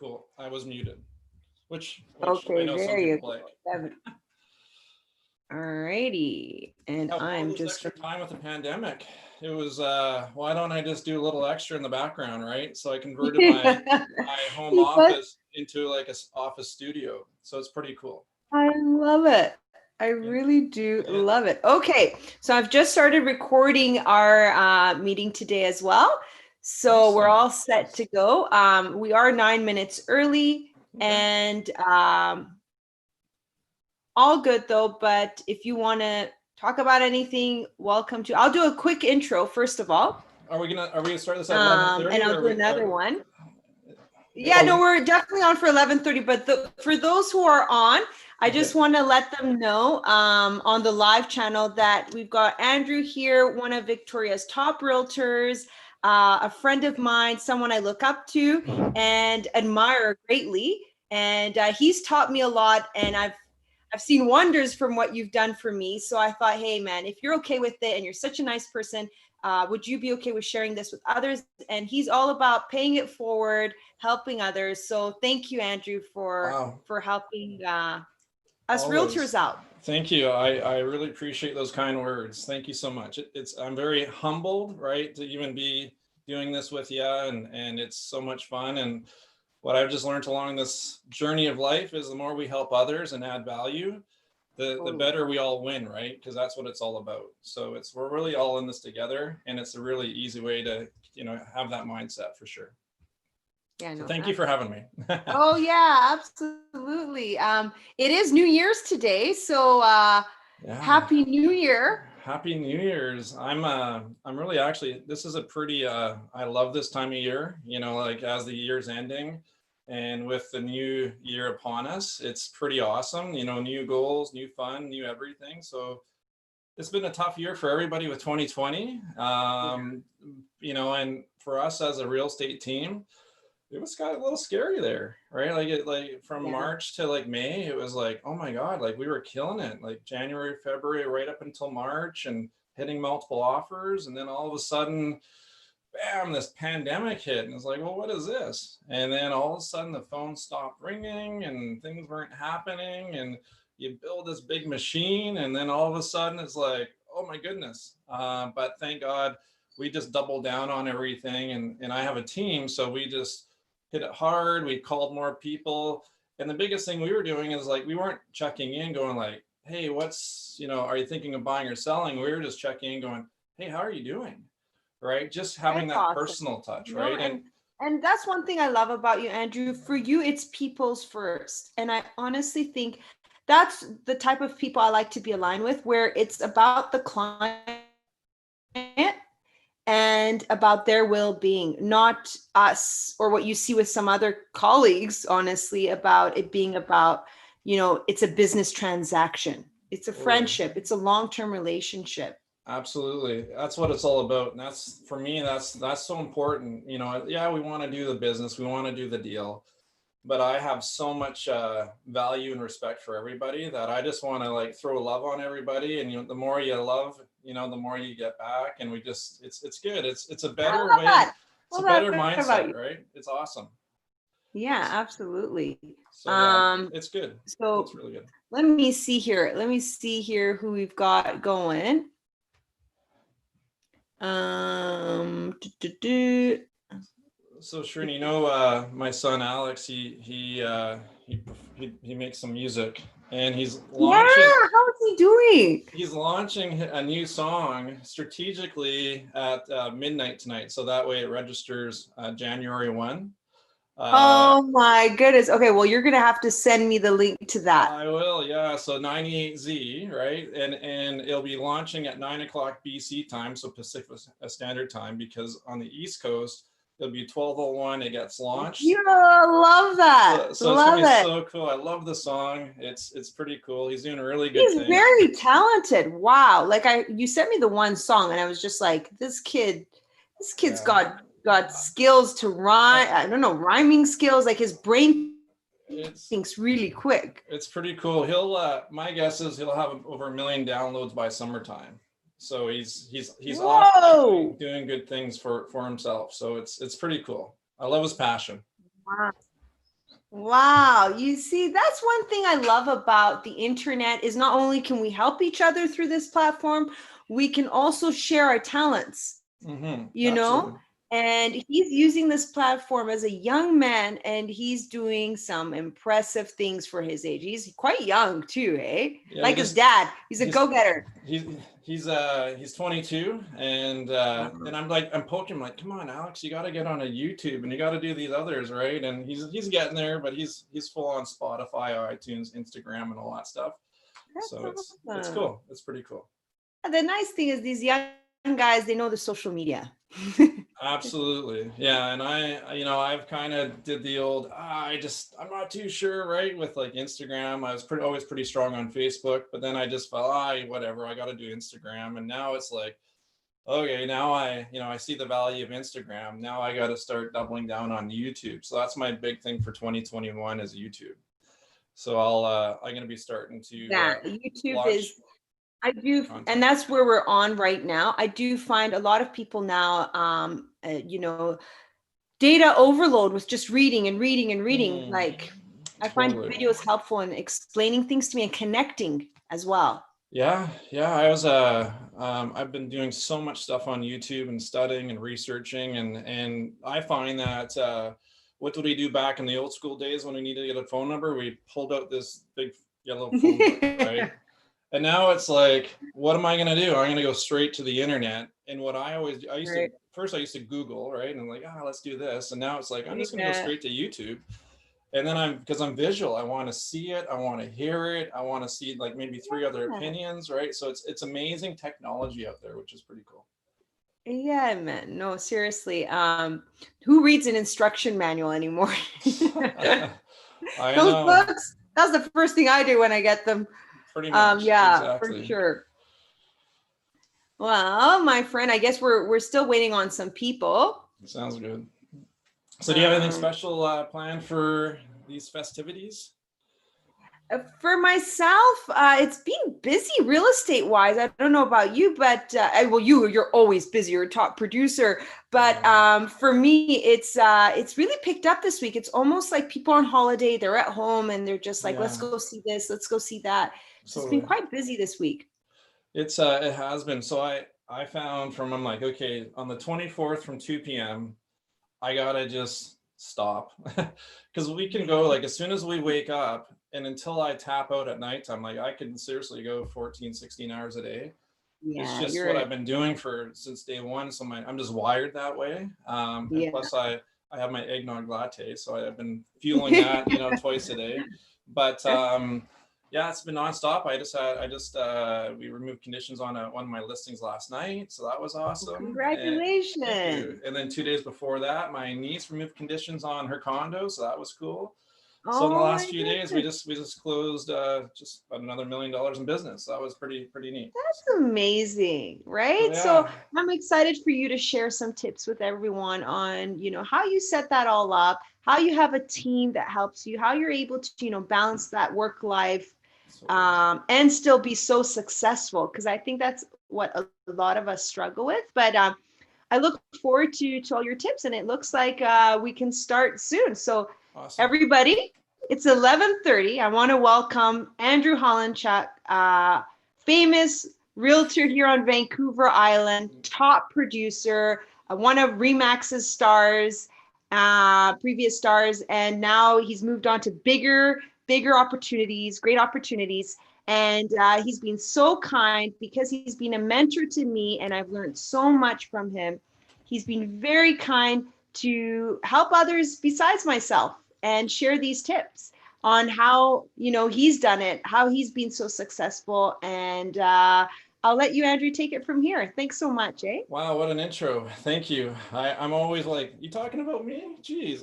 Cool. I was muted, which I Okay, know some there you people go. like. All righty. And Have all I'm this just extra time with the pandemic. It was why don't I just do a little extra in the background, right? So I converted my home What? office into like a office studio. So it's pretty cool. I love it. I Yeah. really do Yeah. love it. Okay, so I've just started recording our meeting today as well. So we're Awesome. all set to go. We are 9 minutes early Okay. and all good though. But if you want to talk about anything, welcome to. I'll do a quick intro first of all, Are we gonna start this at 11:30 and I'll or are do we another one. Yeah, are no, we we're definitely on for 11:30, but for those who are on, I okay. just want to let them know on the live channel that we've got Andrew here, one of Victoria's top realtors, a friend of mine, someone I look up to and admire greatly. And he's taught me a lot, and I've seen wonders from what you've done for me. So I thought, hey, man, if you're okay with it and you're such a nice person, would you be okay with sharing this with others? And he's all about paying it forward, helping others. So thank you, Andrew, Wow. for helping us realtors Always. out. Thank you. I really appreciate those kind words. Thank you so much. I'm very humbled, right, to even be doing this with you, and it's so much fun. And what I've just learned along this journey of life is the more we help others and add value, the Totally. better we all win, right? Because that's what it's all about. So we're really all in this together, and it's a really easy way to have that mindset for sure. Yeah, So no. thank you for having me. Oh yeah, absolutely. It is New Year's today, so Yeah. Happy New Year. Happy New Year's. I'm really actually this is a pretty I love this time of year, like as the year's ending and with the new year upon us, it's pretty awesome, new goals, new fun, new everything. So it's been a tough year for everybody with 2020. Yeah. And for us as a real estate team, it was kind of a little scary there, right? Like from Yeah. March to like May, it was like, oh my God, like we were killing it, like January, February, right up until March and hitting multiple offers. And then all of a sudden, bam, this pandemic hit. And it's like, well, what is this? And then all of a sudden the phone stopped ringing and things weren't happening. And you build this big machine. And then all of a sudden it's like, oh my goodness. But thank God we just doubled down on everything. And I have a team. So we just hit it hard. We called more people. And the biggest thing we were doing is like, we weren't checking in going like, hey, are you thinking of buying or selling? We were just checking in going, hey, how are you doing? Right? Just having That's that awesome. personal touch, No, right? and that's one thing I love about you, Andrew. For you, it's people's first. And I honestly think that's the type of people I like to be aligned with, where it's about the client and about their well-being, not us or what you see with some other colleagues, honestly, about it being about, it's a business transaction. It's a Totally. friendship. It's a long-term relationship. Absolutely. That's what it's all about. And that's for me, that's so important. Yeah, we want to do the business, we want to do the deal, but I have so much value and respect for everybody that I just want to like throw love on everybody. And the more you love, the more you get back. And it's good. It's a I better love way. that. It's I a love better that about mindset, you. right? It's awesome. Yeah, absolutely. So yeah, it's good. So It's really good. let me see here. Let me see here who we've got going. Do, do, do. So Srini, my son Alex, he makes some music, and Yeah, how is he doing? he's launching a new song strategically at midnight tonight, so that way it registers January 1. Uh, Oh my goodness. Okay, well, you're gonna have to send me the link to that. I will, yeah. So 98Z, right, and it'll be launching at 9 o'clock BC time, so Pacific Standard Time, because on the East Coast it'll be 12:01. It gets launched. Yeah, love that. So it's gonna Love be it. so cool. I love the song. It's pretty cool. He's doing really good He's things. very talented. Wow. Like you sent me the one song and I was just like, this kid's Yeah, got skills to rhyme. I, I don't know, rhyming skills. Like his brain it's thinks really quick. it's pretty cool. My guess is he'll have over 1 million downloads by summertime. So he's off Whoa. doing good things for himself. So it's pretty cool. I love his passion. Wow. Wow. You see, that's one thing I love about the internet is not only can we help each other through this platform, we can also share our talents, you know? Absolutely. And he's using this platform as a young man and he's doing some impressive things for his age. He's quite young too, eh? Yeah, he Like his just dad. He's a he's go-getter. he's he's 22, and I'm like, I'm poking him like, come on, Alex, you got to get on a YouTube and you got to do these others, right? And he's getting there, but he's full on Spotify, iTunes, Instagram, and all that stuff. That's So it's awesome. cool. It's pretty cool. The nice thing is these young guys, they know the social media. Absolutely. Yeah. And I've kind of did the old, I'm not too sure, right? With like Instagram, I was always pretty strong on Facebook, but then I just felt, whatever, I got to do Instagram. And now it's like, okay, now I see the value of Instagram. Now I got to start doubling down on YouTube. So that's my big thing for 2021 is YouTube. So I'm going to be starting to Yeah, YouTube launch is, I do, and content. that's where we're on right now. I do find a lot of people now, data overload with just reading and reading and reading. Mm, Like, I find totally. videos helpful in explaining things to me and connecting as well. Yeah. I've been doing so much stuff on YouTube and studying and researching, and I find that what did we do back in the old school days when we needed to get a phone number? We pulled out this big yellow phone book, right? And now it's like, what am I going to do? I'm going to go straight to the internet. And what I used to, Right. first I used to Google, right? And I'm like, let's do this. And now it's like, I'm just going to go Yeah. straight to YouTube. And then because I'm visual, I want to see it, I want to hear it, I want to see like maybe three other opinions, right? So it's amazing technology out there, which is pretty cool. Yeah, man. No, seriously. Who reads an instruction manual anymore? I Those know, books, that's the first thing I do when I get them. pretty much, Yeah, for exactly. sure. Well, my friend, I guess we're still waiting on some people. Sounds good. So, do you have anything Um, special planned for these festivities? for myself, it's been busy real estate wise. I don't know about you, but well, you're always busy. You're a top producer, but Yeah, for me, it's really picked up this week. It's almost like people on holiday. They're at home and they're just like, let's yeah, go see this, let's go see that. So it's been totally. quite busy this week. It has been. So I found I'm like, okay, on the 24th from 2 p.m. I gotta just stop because we can go like as soon as we wake up and until I tap out at night, I'm like I can seriously go 14, 16 hours a day. It's Yeah, just what you're I've been doing for since day one. So I'm just wired that way. And yeah. plus I have my eggnog latte, so I've been fueling that, twice a day. But yeah, it's been nonstop. We removed conditions on one of my listings last night, so that was awesome. And thank you. Congratulations. And then 2 days before that, my niece removed conditions on her condo, so that was cool. So in the Oh my last few days, goodness. we just closed just about another $1 million in business. So that was pretty neat. That's amazing, So right? So yeah, I'm excited for you to share some tips with everyone on, how you set that all up, how you have a team that helps you, how you're able to, balance that work life totally. and still be so successful. Because I think that's what a lot of us struggle with. But I look forward to all your tips, and it looks like we can start soon. So Awesome. everybody, it's 11:30. I want to welcome Andrew Hollandchuk, famous realtor here on Vancouver Island, top producer, one of Remax's stars, previous stars, and now he's moved on to bigger opportunities, great opportunities. And he's been so kind because he's been a mentor to me, and I've learned so much from him. He's been very kind to help others besides myself and share these tips on how he's done it, how he's been so successful, and I'll let you, Andrew, take it from here. Thanks so much, eh? Wow, what an intro. Thank you. I'm always like, you talking about me? Jeez.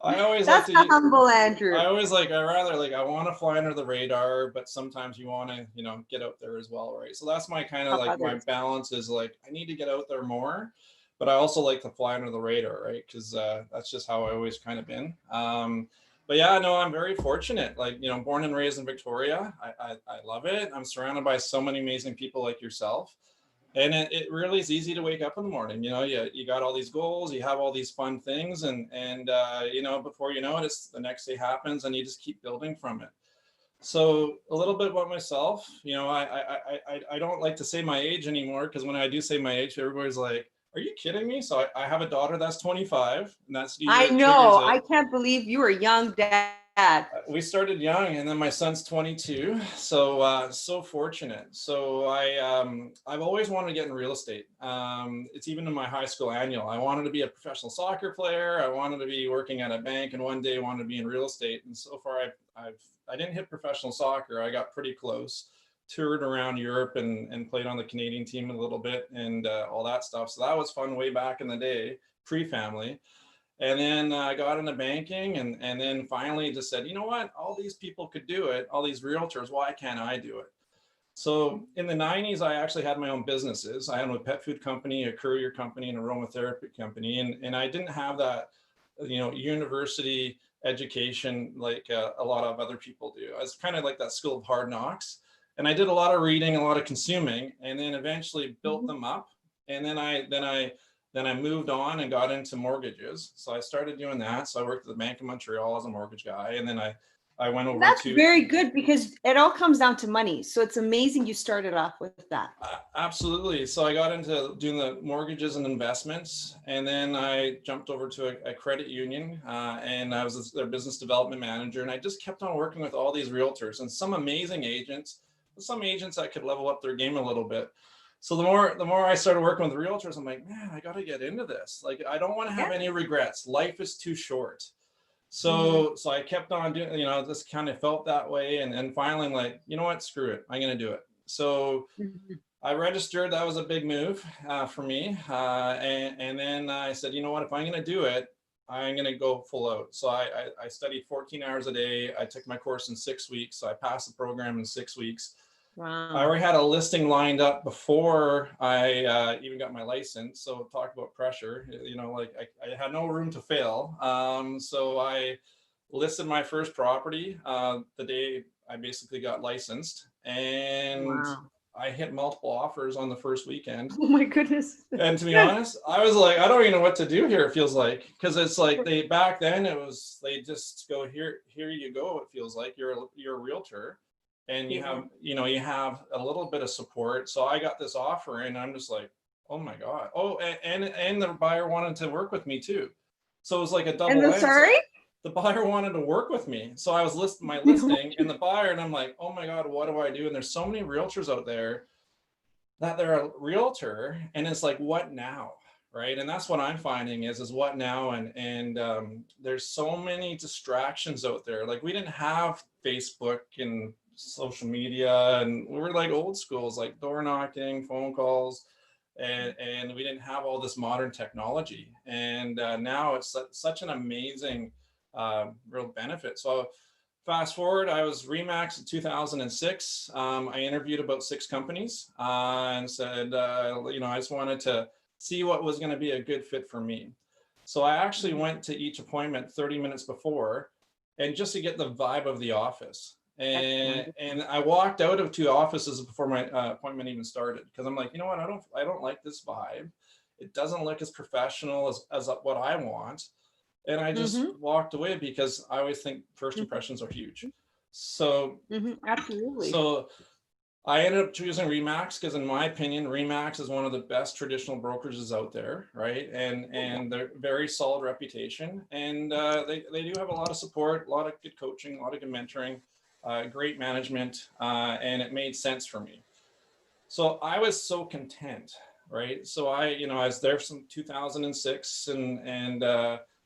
I always like That's the to humble Andrew. I rather like I want to fly under the radar, but sometimes you want to, get out there as well, right? So that's my kind of Help like my others. balance is like I need to get out there more, but I also like to fly under the radar, right? Because that's just how I always kind of been. But yeah, no, I'm very fortunate. Like, born and raised in Victoria. I love it. I'm surrounded by so many amazing people like yourself. And it really is easy to wake up in the morning. You know, you got all these goals, you have all these fun things, and you know, before you know it, it's the next day happens, and you just keep building from it. So a little bit about myself. You know, I don't like to say my age anymore, because when I do say my age, everybody's like, "Are you kidding me?" So I have a daughter that's 25, and that's the year I it triggers know. it. I can't believe you were a young dad. We started young, and then my son's 22. So so fortunate. So I've always wanted to get in real estate. It's even in my high school annual. I wanted to be a professional soccer player. I wanted to be working at a bank, and one day I wanted to be in real estate. And so far, I didn't hit professional soccer. I got pretty close. Toured around Europe and played on the Canadian team a little bit, and all that stuff. So that was fun way back in the day, pre-family. And then I got into banking, and then finally just said, you know what, all these people could do it, all these realtors, why can't I do it? So in the 90s, I actually had my own businesses. I had a pet food company, a courier company, and a aromatherapy company. And I didn't have that, you know, university education like a lot of other people do. I was kind of like that school of hard knocks. And I did a lot of reading, a lot of consuming, and then eventually built them up. And then I moved on and got into mortgages. So I started doing that. So I worked at the Bank of Montreal as a mortgage guy. And then I went over That's to very good because it all comes down to money. So it's amazing you started off with that. Absolutely. So I got into doing the mortgages and investments, and then I jumped over to a credit union, and I was their business development manager. And I just kept on working with all these realtors and some amazing agents, some agents that could level up their game a little bit. So the more I started working with realtors, I'm like, man, I got to get into this. Like, I don't want to have Yeah. any regrets. Life is too short. Mhm. So I kept on doing, you know, just kind of felt that way, and finally, I'm like, you know what, screw it, I'm gonna do it. So Mhm. I registered. That was a big move for me. And then I said, you know what, if I'm going to do it, I'm going to go full out. So I studied 14 hours a day. I took my course in 6 weeks. So I passed the program in 6 weeks. I Wow. already had a listing lined up before I even got my license. So talk about pressure, you know, like I had no room to fail. So I listed my first property the day I basically got licensed, and Wow. I hit multiple offers on the first weekend. Oh my goodness. And to be honest, I was like, I don't even know what to do here. It feels like, because it's like they back then it was they just go, here you go. It feels like you're a realtor, and you Yeah. have, you know, you have a little bit of support. So I got this offer, and I'm just like, oh my god. Oh, and the buyer wanted to work with me too. So it was like a And double then edge. So sorry? the buyer wanted to work with me. So I was listing my listing and the buyer, and I'm like, oh my god, what do I do? And there's so many realtors out there that they're a realtor, and it's like, what now? Right. And that's what I'm finding is what now? And there's so many distractions out there. Like, we didn't have Facebook and social media, and we were like old schools, like door knocking, phone calls, and we didn't have all this modern technology. And now it's such an amazing real benefit. So fast forward, I was Remax in 2006. I interviewed about 6 companies and said, you know, I just wanted to see what was going to be a good fit for me. So I actually went to each appointment 30 minutes before, and just to get the vibe of the office. That's And wonderful. I walked out of 2 offices before my appointment even started, because I'm like, you know what, I don't like this vibe. It doesn't look as professional as what I want, and I just Mm-hmm. walked away, because I always think first impressions are huge. So Mm-hmm. Absolutely. so I ended up choosing Remax because, in my opinion, Remax is one of the best traditional brokerages out there, right? And they're very solid reputation, and they do have a lot of support, a lot of good coaching, a lot of good mentoring, great management, and it made sense for me. So I was so content, right? So I was there from 2006, and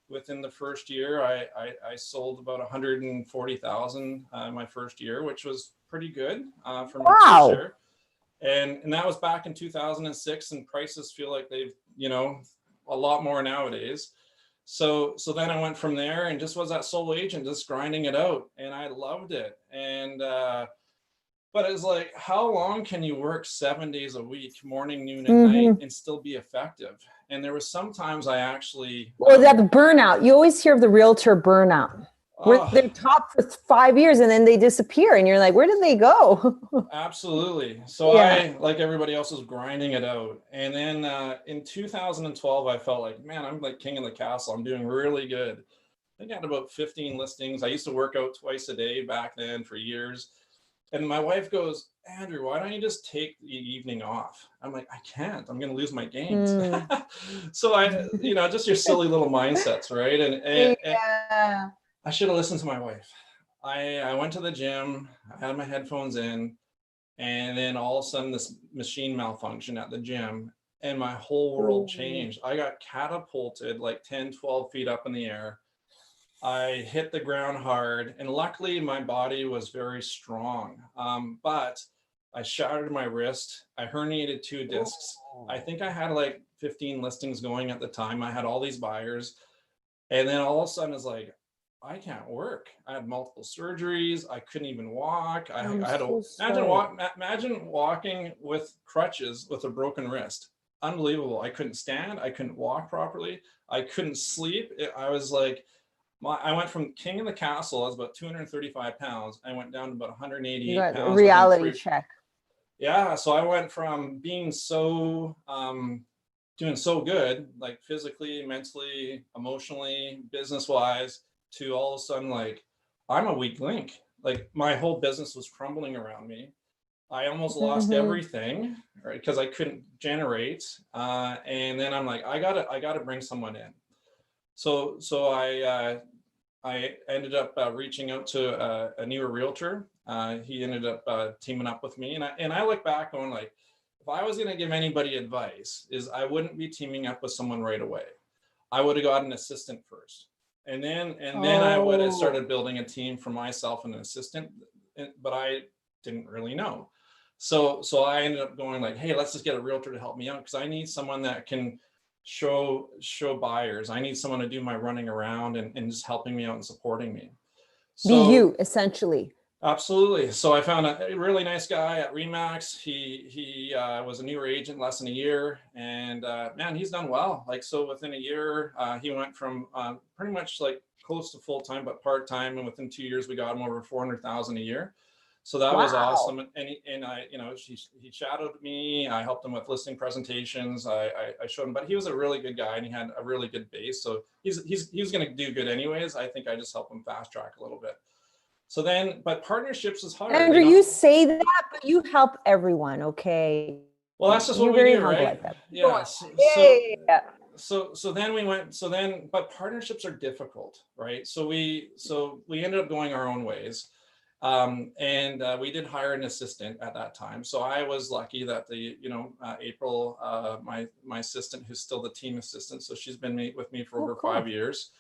within the first year, I sold about 140,000 my first year, which was pretty good for my first Wow. year. And that was back in 2006, and prices feel like they've, a lot more nowadays. So then I went from there and just was that solo agent, just grinding it out, and I loved it. And but it's like, how long can you work 7 days a week, morning, noon, and night, Hmm. and still be effective? And there was sometimes I actually, Well, that the burnout. You always hear of the realtor burnout. Where Oh, they're top for 5 years and then they disappear and you're like, where did they go? absolutely. So Yeah. I, like everybody else, was grinding it out. And then in 2012, I felt like, man, I'm like king of the castle. I'm doing really good. I think I had about 15 listings. I used to work out twice a day back then for years. And my wife goes, Andrew, why don't you just take the evening off? I'm like, I can't. I'm going to lose my gains. Mm. So just your silly little mindsets, right? And Yeah. I should have listened to my wife. I went to the gym. I had my headphones in, and then all of a sudden this machine malfunctioned at the gym, and my whole world Ooh. changed. I got catapulted like 10, 12 feet up in the air. I hit the ground hard, and luckily my body was very strong. But I shattered my wrist. I herniated 2 discs. I think I had like 15 listings going at the time. I had all these buyers, and then all of a sudden it's like, I can't work. I had multiple surgeries. I couldn't even walk. I'm I had to so sorry. imagine walking with crutches with a broken wrist. Unbelievable. I couldn't stand. I couldn't walk properly. I couldn't sleep. I was like, I went from king of the castle. I was about 235 pounds. I went down to about You 188 got a pounds within reality three. check. Yeah. So I went from being so, doing so good, like physically, mentally, emotionally, business wise, to all of a sudden, like, I'm a weak link. Like, my whole business was crumbling around me. I almost lost Mm-hmm. everything, right? Because I couldn't generate. And then I'm like, I gotta bring someone in. So I ended up reaching out to a newer realtor. He ended up teaming up with me, and I look back on, like, if I was going to give anybody advice, is I wouldn't be teaming up with someone right away. I would have got an assistant first, and then I would have Oh. started building a team for myself and an assistant. But I didn't really know, so I ended up going like, hey, let's just get a realtor to help me out, because I need someone that can show buyers. I need someone to do my running around and just helping me out and supporting me. Be So you, essentially. absolutely. So I found a really nice guy at Remax. He was a newer agent less than a year, and man, he's done well. Like, so within a year, he went from pretty much like close to full time but part time, and within 2 years we got him over 400,000 a year. So that was Wow. awesome. And I, he shadowed me. I helped him with listing presentations. I showed him, but he was a really good guy and he had a really good base. So he's going to do good anyways. I think I just helped him fast track a little bit. So then, but partnerships is hard, Andrew, you say that, but you help everyone, okay? Well, that's just what You're we very do, humble right? like that. Go on. Yeah. Yeah, yeah, yeah. So then we went. So then, but partnerships are difficult, right? So we ended up going our own ways, and we did hire an assistant at that time. So I was lucky that April, my assistant, who's still the team assistant, so she's been with me for Oh, over cool. 5 years.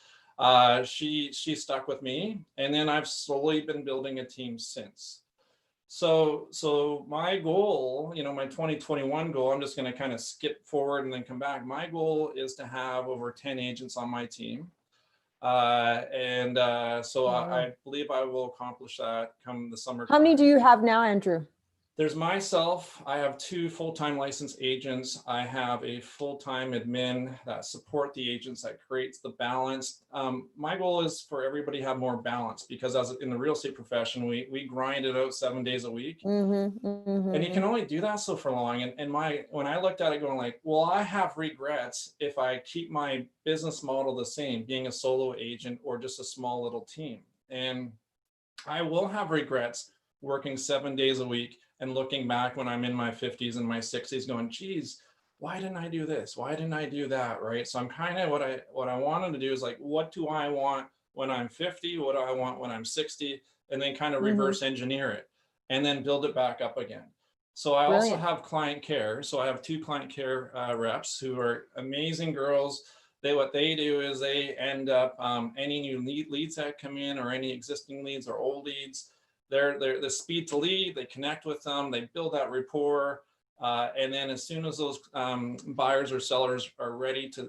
She stuck with me, and then I've slowly been building a team since. So my goal, my 2021 goal, I'm just going to kind of skip forward and then come back. My goal is to have over 10 agents on my team. So Wow. I believe I will accomplish that come the How many do summertime. you have now, Andrew? There's myself. I have 2 full-time licensed agents. I have a full-time admin that support the agents, that creates the balance. My goal is for everybody to have more balance, because as in the real estate profession, we grind it out 7 days a week. Mm-hmm, And you can mm-hmm. only do that so for long. And when I looked at it going like, well, I have regrets if I keep my business model the same, being a solo agent or just a small little team. And I will have regrets working 7 days a week and looking back when I'm in my 50s and my 60s going, geez, why didn't I do this? Why didn't I do that? Right. So I'm kind of what I wanted to do is like, what do I want when I'm 50? What do I want when I'm 60? And then kind of Mm-hmm. reverse engineer it and then build it back up again. So I also Brilliant. have client care. So I have 2 client care reps who are amazing girls. What they do is they end up any new leads that come in, or any existing leads or old leads, they're the speed to lead. They connect with them, they build that rapport, and then as soon as those buyers or sellers are ready to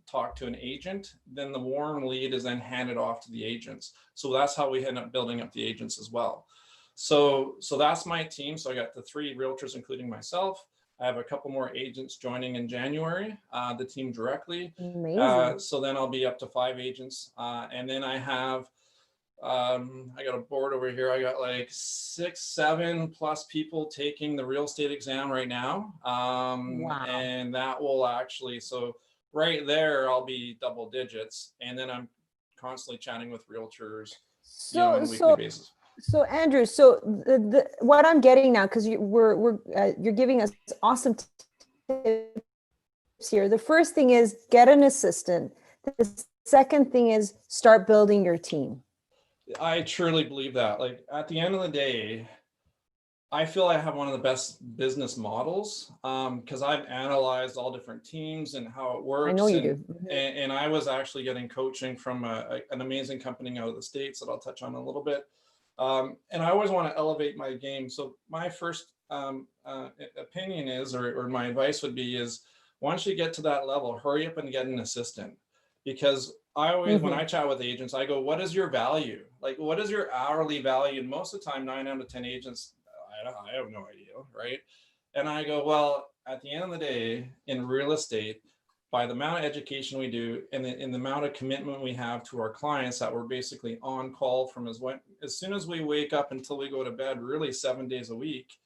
talk to an agent, then the warm lead is then handed off to the agents. So that's how we end up building up the agents as well. So that's my team. So I got the 3 realtors, including myself. I have a couple more agents joining in January, the team directly. Amazing. So then I'll be up to 5 agents. And then I have I got a board over here. I got like 6, 7+ people taking the real estate exam right now. Wow. And that will actually, so right there, I'll be double digits. And then I'm constantly chatting with realtors, on So, a weekly so, basis. so Andrew, so what I'm getting now, because you're giving us awesome tips here. The first thing is get an assistant. The second thing is start building your team. I truly believe that. Like at the end of the day, I feel I have one of the best business models because I've analyzed all different teams and how it I know works. you And do. Mhm. and I was actually getting coaching from an amazing company out of the States that I'll touch on a little bit. And I always want to elevate my game. So my first opinion is, or my advice would be, is once you get to that level, hurry up and get an assistant. Because I always, when I Mhm. chat with agents, I go, what is your value? Like, what is your hourly value? And most of the time, 9 out of 10 agents, I have no idea, right? And I go, well, at the end of the day, in real estate, by the amount of education we do and in the amount of commitment we have to our clients, that we're basically on call from as soon as we wake up until we go to bed, really 7 days a week,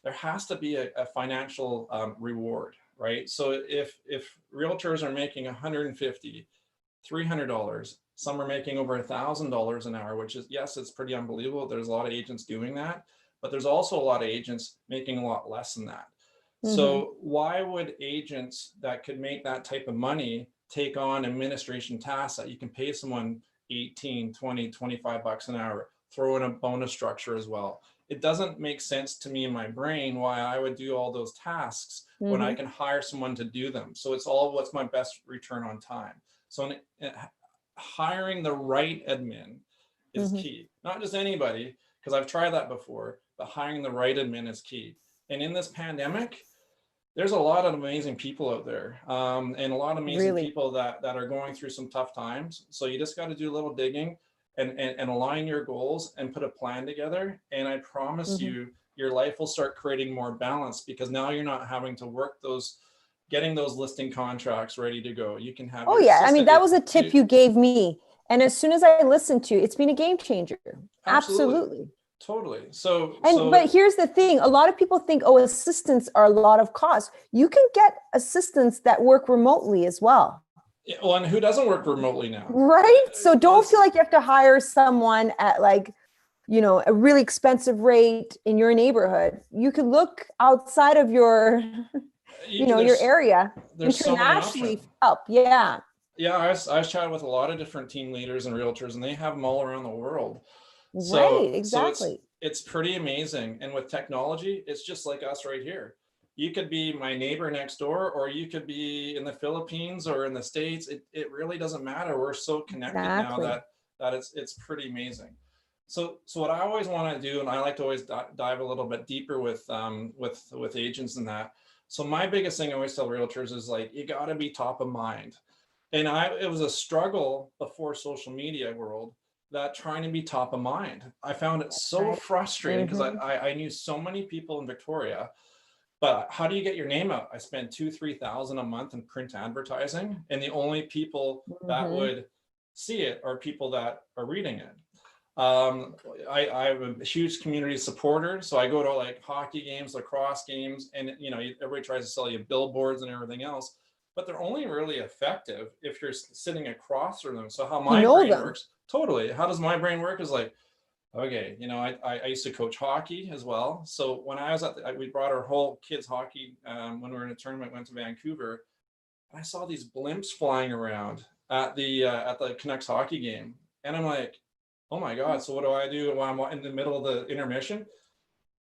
there has to be a financial reward, right? So if realtors are making 150, $300, some are making over $1,000 an hour, which is, yes, it's pretty unbelievable. There's a lot of agents doing that, but there's also a lot of agents making a lot less than that. Mhm. So why would agents that could make that type of money take on administration tasks that you can pay someone 18, 20, $25 an hour, throw in a bonus structure as well? It doesn't make sense to me in my brain why I would do all those tasks when I Mhm. can hire someone to do them. So it's all, what's my best return on time. So hiring the right admin is Mhm. key. Not just anybody, because I've tried that before, but hiring the right admin is key. And in this pandemic, there's a lot of amazing people out there, and a lot of amazing Really. people that are going through some tough times. So you just got to do a little digging and align your goals and put a plan together. And I promise Mhm. you, your life will start creating more balance because now you're not having to work getting those listing contracts ready to go. You can have Oh your yeah, I mean assistant that was a tip do. you gave me, and as soon as I listened to, it's been a game changer. Absolutely, Absolutely. totally. So And but so here's the thing, a lot of people think, oh, assistants are a lot of cost. You can get assistants that work remotely as well. yeah, well, and who doesn't work remotely now? Right? So don't feel Let's like you have to hire someone at like, a really expensive rate in your neighborhood. You could look outside of your, your there's area so many internationally options. for help. Yeah. Yeah, I was chatting with a lot of different team leaders and realtors, and they have them all around the world. Right, So exactly. it's pretty amazing. And with technology, it's just like us right here. You could be my neighbor next door, or you could be in the Philippines or in the States. It really doesn't matter. We're so connected now Exactly. that it's pretty amazing. So what I always want to do, and I like to always dive a little bit deeper with agents and that. So my biggest thing I always tell realtors is like you got to be top of mind. And it was a struggle before social media world, that trying to be top of mind. I found it so Right. frustrating because Mm-hmm. I knew so many people in Victoria, but how do you get your name out? I spent 2-3 thousand a month in print advertising, and the only people that Mm-hmm. would see it are people that are reading it. um, I'm a huge community supporter, so I go to like hockey games, lacrosse games, and everybody tries to sell you billboards and everything else, but they're only really effective if you're sitting across from them. So how You my know brain them. works, totally. How does my brain work is like, okay, I used to coach hockey as well. So when I was we brought our whole kids hockey when we were in a tournament, went to Vancouver, and I saw these blimps flying around at the Canucks hockey game, and I'm like, oh my god! So what do I do when I'm in the middle of the intermission?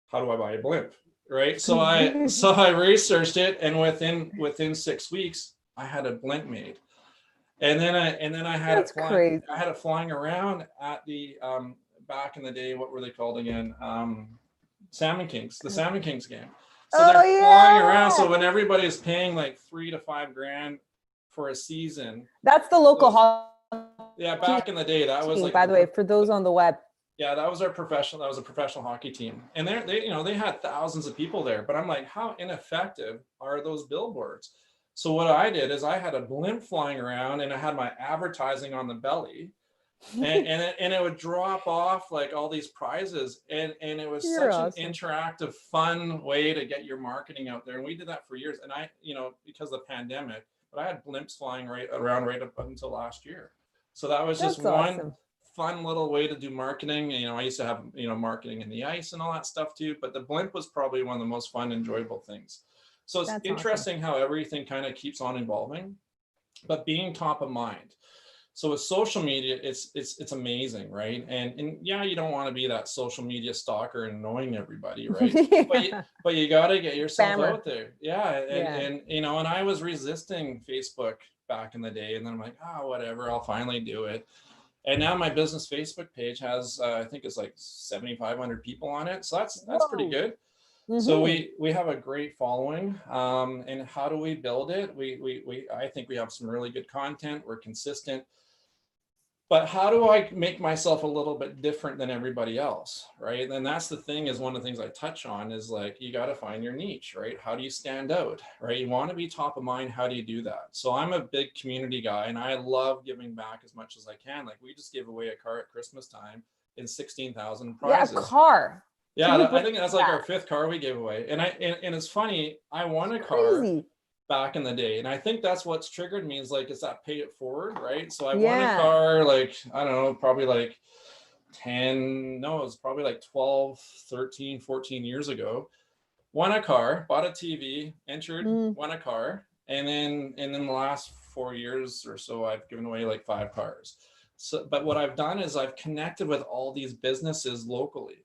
How do I buy a blimp? Right. So I researched it, and within 6 weeks, I had a blimp made, and then I had it That's flying. crazy. I had it flying around at the back in the day. What were they called again? Salmon Kings, the Salmon Kings game. So Oh they're flying around. yeah. So when everybody's paying like 3 to 5 grand for a season, That's the local those, yeah, hockey back in the day, that was team, like by the way, for those on the web. yeah, that was our professional. That was a professional hockey team, and they had thousands of people there. But I'm like, how ineffective are those billboards? So what I did is I had a blimp flying around, and I had my advertising on the belly. and it would drop off like all these prizes, and it was You're such an awesome. interactive, fun way to get your marketing out there. And we did that for years. And I, because of the pandemic, but I had blimps flying right up until last year. So that was just That's one awesome. fun little way to do marketing. I used to have marketing in the ice and all that stuff too, but the blimp was probably one of the most fun, enjoyable things. So it's That's awesome. interesting how everything kind of keeps on evolving, but being top of mind. So with social media, it's amazing, right? And yeah, you don't want to be that social media stalker and annoying everybody, right? Yeah. But you got to get yourself Spammer. out there. Yeah, Yeah. and I was resisting Facebook back in the day, and then I'm like, whatever, I'll finally do it. And now my business Facebook page has I think it's like 7,500 people on it, so that's pretty Whoa. good. So Mhm. we have a great following. And how do we build it? We I think we have some really good content. We're consistent. But how do I make myself a little bit different than everybody else, right? And that's the thing, is one of the things I touch on is like, you got to find your niche, right? How do you stand out, right? You want to be top of mind. How do you do that? So I'm a big community guy, and I love giving back as much as I can. Like, we just gave away a car at Christmas time in 16,000 Yeah, a prizes. car. Can you Yeah, I believe think that's like our that? 5th car we gave away. And it's funny, I won It's a car crazy. back in the day, and I think that's what's triggered me, is like, it's that pay it forward, right? So I won a Yeah. car, like, I don't know, probably like 10, no, it was probably like 12, 13, 14 years ago. Won a car, bought a TV, entered, Mm, won a car, and then the last 4 years or so, I've given away like 5 cars. So, but what I've done is I've connected with all these businesses locally.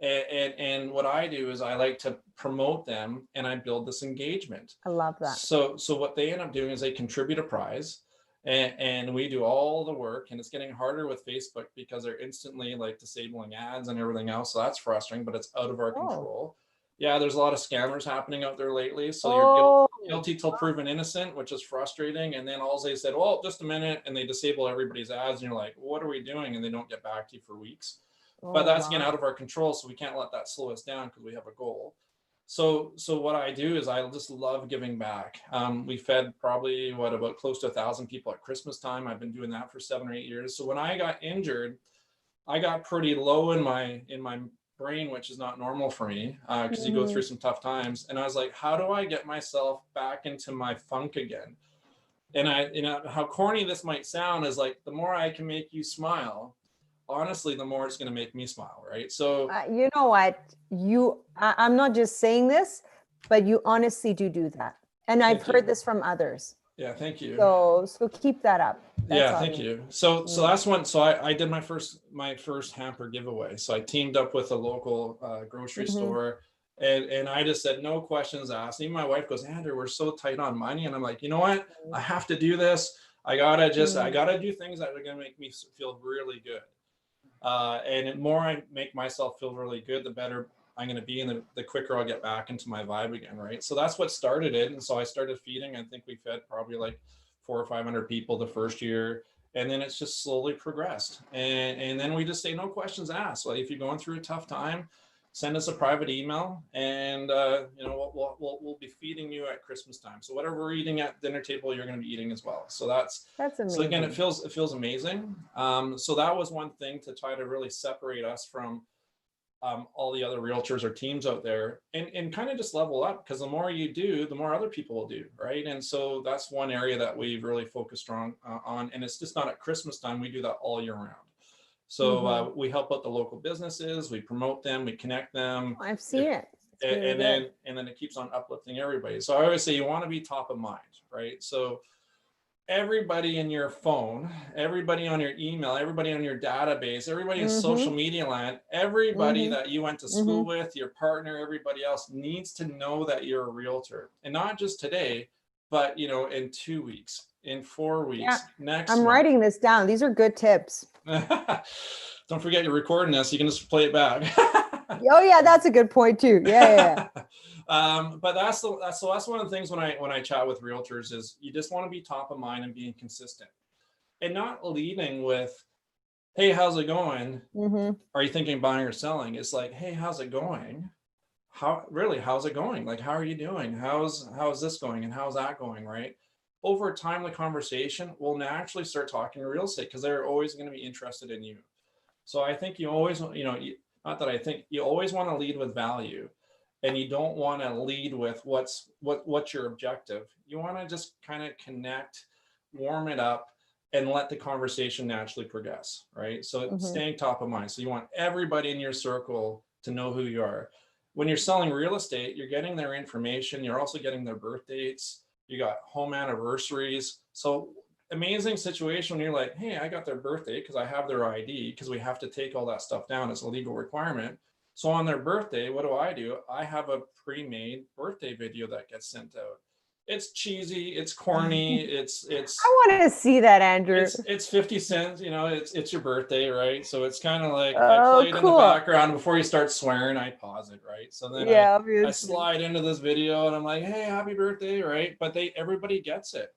And what I do is I like to promote them, and I build this engagement. I love that. So what they end up doing is they contribute a prize, and we do all the work. And it's getting harder with Facebook because they're instantly like disabling ads and everything else. So that's frustrating, but it's out of our Oh. control. Yeah, there's a lot of scammers happening out there lately. So you're Oh. guilty till proven innocent, which is frustrating. And then all they said, well, just a minute, and they disable everybody's ads, and you're like, what are we doing? And they don't get back to you for weeks. But Oh, that's, again, wow. out of our control, so we can't let that slow us down because we have a goal. So what I do is I just love giving back. We fed probably about close to 1,000 people at Christmas time. I've been doing that for 7 or 8 years. So when I got injured, I got pretty low in my brain, which is not normal for me, because you go through Mhm. some tough times. And I was like, how do I get myself back into my funk again? And how corny this might sound is like, the more I can make you smile, honestly, the more it's going to make me smile, right? So You know what? I'm not just saying this, but you honestly do that. And I've thank you. heard this from others. Yeah, thank you. So keep that up. That's Yeah, thank awesome. you. So Mm. that's one. So I did my first hamper giveaway. So I teamed up with a local grocery Mhm. store, and I just said no questions asked. Even my wife goes, Andrew, we're so tight on money, and I'm like, you know what? I have to do this. I Mm. gotta do things that are gonna make me feel really good. And the more I make myself feel really good, the better I'm going to be, and the quicker I'll get back into my vibe again, right? So that's what started it. And so I started feeding. I think we fed probably like 400 or 500 people the first year, and then it's just slowly progressed. And then we just say no questions asked. So if you're going through a tough time, send us a private email, and we'll be feeding you at Christmas time. So whatever we're eating at dinner table, you're going to be eating as well. So That's so again, amazing. it feels amazing. So that was one thing to try to really separate us from all the other realtors or teams out there, and kind of just level up, because the more you do, the more other people will do, right? And so that's one area that we've really focused on, and it's just not at Christmas time. We do that all year round. So Mhm. we help out the local businesses, we promote them, we connect them. I've If seen it. It's really and good. then it keeps on uplifting everybody. So I always say you want to be top of mind, right? So everybody in your phone, everybody on your email, everybody on your database, everybody in social Mhm. media land, everybody Mhm. that you went to school Mhm. with, your partner, everybody else needs to know that you're a realtor. And not just today, but in 2 weeks, in four Yeah. weeks, next I'm month. writing this down. These are good tips. Don't forget you're recording this. You can just play it back. Oh yeah, that's a good point too. Yeah. But that's one of the things when I chat with realtors is you just want to be top of mind and being consistent, and not leading with, hey, how's it going? Mhm. Are you thinking of buying or selling? It's like, hey, how's it going? How's it going? Like, how are you doing? How's this going? And how's that going? Right? over time, the conversation will naturally start talking real estate because they're always going to be interested in you. So I think you always, not that I think, you always want to lead with value, and you don't want to lead with what's your objective. You want to just kind of connect, warm it up, and let the conversation naturally progress, right? So staying top of mind. So you want everybody in your circle to know who you are. When you're selling real estate, you're getting their information. You're also getting their birth dates. You got home anniversaries. So amazing situation when you're like, hey, I got their birthday because I have their ID, because we have to take all that stuff down. It's a legal requirement. So on their birthday, what do? I have a pre-made birthday video that gets sent out. It's cheesy, it's corny, I want to see that, Andrew. it's 50 cents, it's your birthday, right? So it's kind of like I Oh, play it in the cool. background before you start swearing, I pause it, right? So then Yeah, I obviously. slide into this video and I'm like, hey, happy birthday, right? But everybody gets it.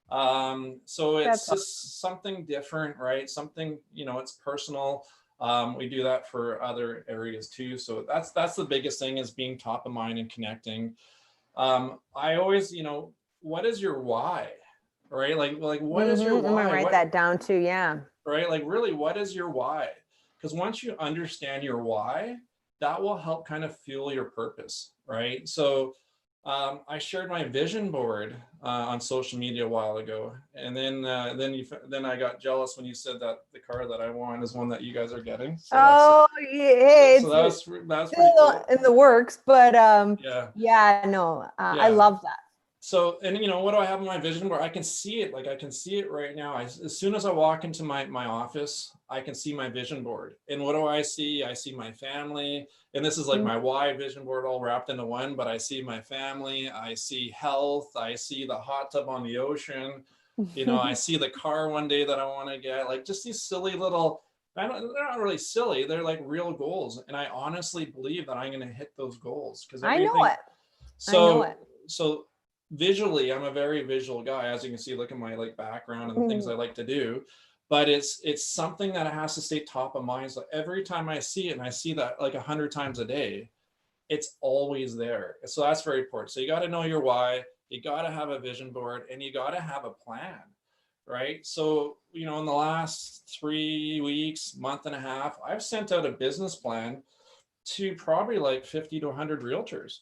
So it's That's just something different, right? Something, it's personal. We do that for other areas too. So that's the biggest thing, is being top of mind and connecting. I always, what is your why? Right? Like what is your I'm gonna why? write that down too. Yeah. Right? Like really, what is your why? Because once you understand your why, that will help kind of fuel your purpose, right? So I shared my vision board on social media a while ago, and then I got jealous when you said that the car that I want is one that you guys are getting. So Oh, yeah, so that's pretty still cool. in the works, but Yeah, yeah, no, I yeah. love that. So, and what do I have in my vision board? I can see it. Like I can see it right now. As soon as I walk into my office, I can see my vision board. And what do I see? I see my family. And this is like my why vision board all wrapped into one, but I see my family, I see health, I see the hot tub on the ocean. I see the car one day that I want to get. Like just these silly little, they're not really silly. They're like real goals. And I honestly believe that I'm going to hit those goals because I know everything. it. I know So, it. so visually, I'm a very visual guy. As you can see, look at my background and the things I like to do. But it's something that has to stay top of mind. So every time I see it, and I see that like 100 times a day, it's always there. So that's very important. So you got to know your why. You got to have a vision board, and you got to have a plan, right? So in the last 3 weeks, month and a half, I've sent out a business plan to probably like 50 to 100 realtors.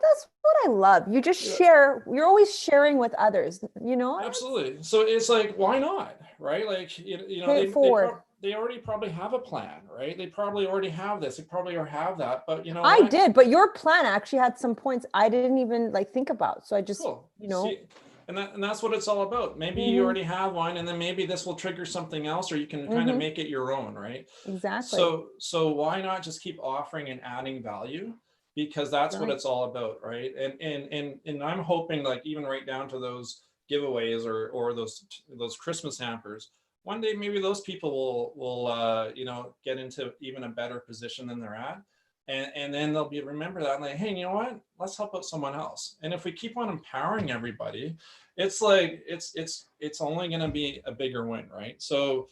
That's what I love. You just share. You're always sharing with others. Absolutely. So it's like, why not, right? Like Pay it forward. they already probably have a plan, right? They probably already have this. They probably already have that. But you know I what? did, but your plan actually had some points I didn't even think about. So I just, Cool. See, and that's what it's all about. Maybe you already have one, and then maybe this will trigger something else, or you can kind of make it your own, right? Exactly. So why not just keep offering and adding value? Because that's what Right. it's all about, right? And I'm hoping, like, even right down to those giveaways or those Christmas hampers, one day maybe those people will get into even a better position than they're at. And then they'll remember that and like, hey, you know what? Let's help out someone else. And if we keep on empowering everybody, it's like it's only going to be a bigger win, right? So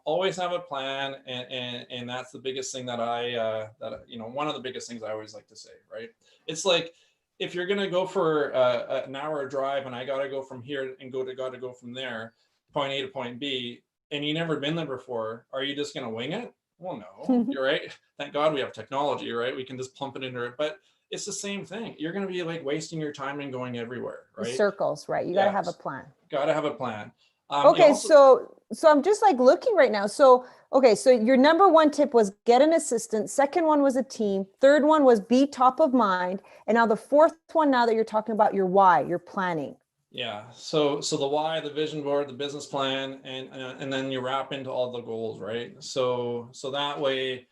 always have a plan, and that's the biggest thing that one of the biggest things I always like to say, right? It's like, if you're going to go for an hour drive, and I got to go from here and got to go from there, point A to point B, and you never been there before, are you just going to wing it? Well, no, you're right. Thank God we have technology, right? We can just plump it into it, but it's the same thing. You're going to be like wasting your time and going everywhere, right? Circles, right? You got to have a plan. Got to have a plan. Okay, so I'm just looking right now. So okay, so your number one tip was get an assistant. Second one was a team. Third one was be top of mind. And now the fourth one, now that you're talking about your why, your planning. Yeah. So the why, the vision board, the business plan, and then you wrap into all the goals, right? So that way,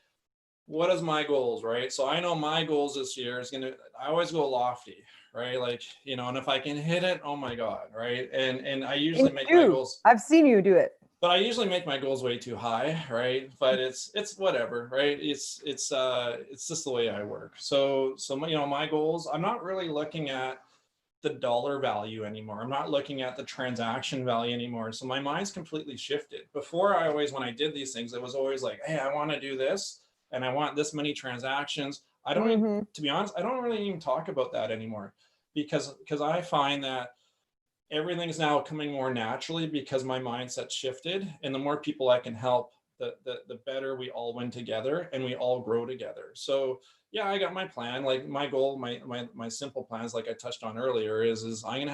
what is my goals, right? So I know my goals this year is I always go lofty, right? Like, and if I can hit it, oh my God, right? And I usually make my goals. I've seen you do it. But I usually make my goals way too high, right? But it's whatever, right? It's just the way I work. So my goals, I'm not really looking at the dollar value anymore. I'm not looking at the transaction value anymore. So my mind's completely shifted. Before, when I did these things, it was always like, hey, I want to do this and I want this many transactions. I don't even, to be honest, I don't really even talk about that anymore, because I find that everything's now coming more naturally because my mindset shifted, and the more people I can help, the better we all win together and we all grow together. So yeah, I got my plan. Like my goal, my simple plans, like I touched on earlier, is I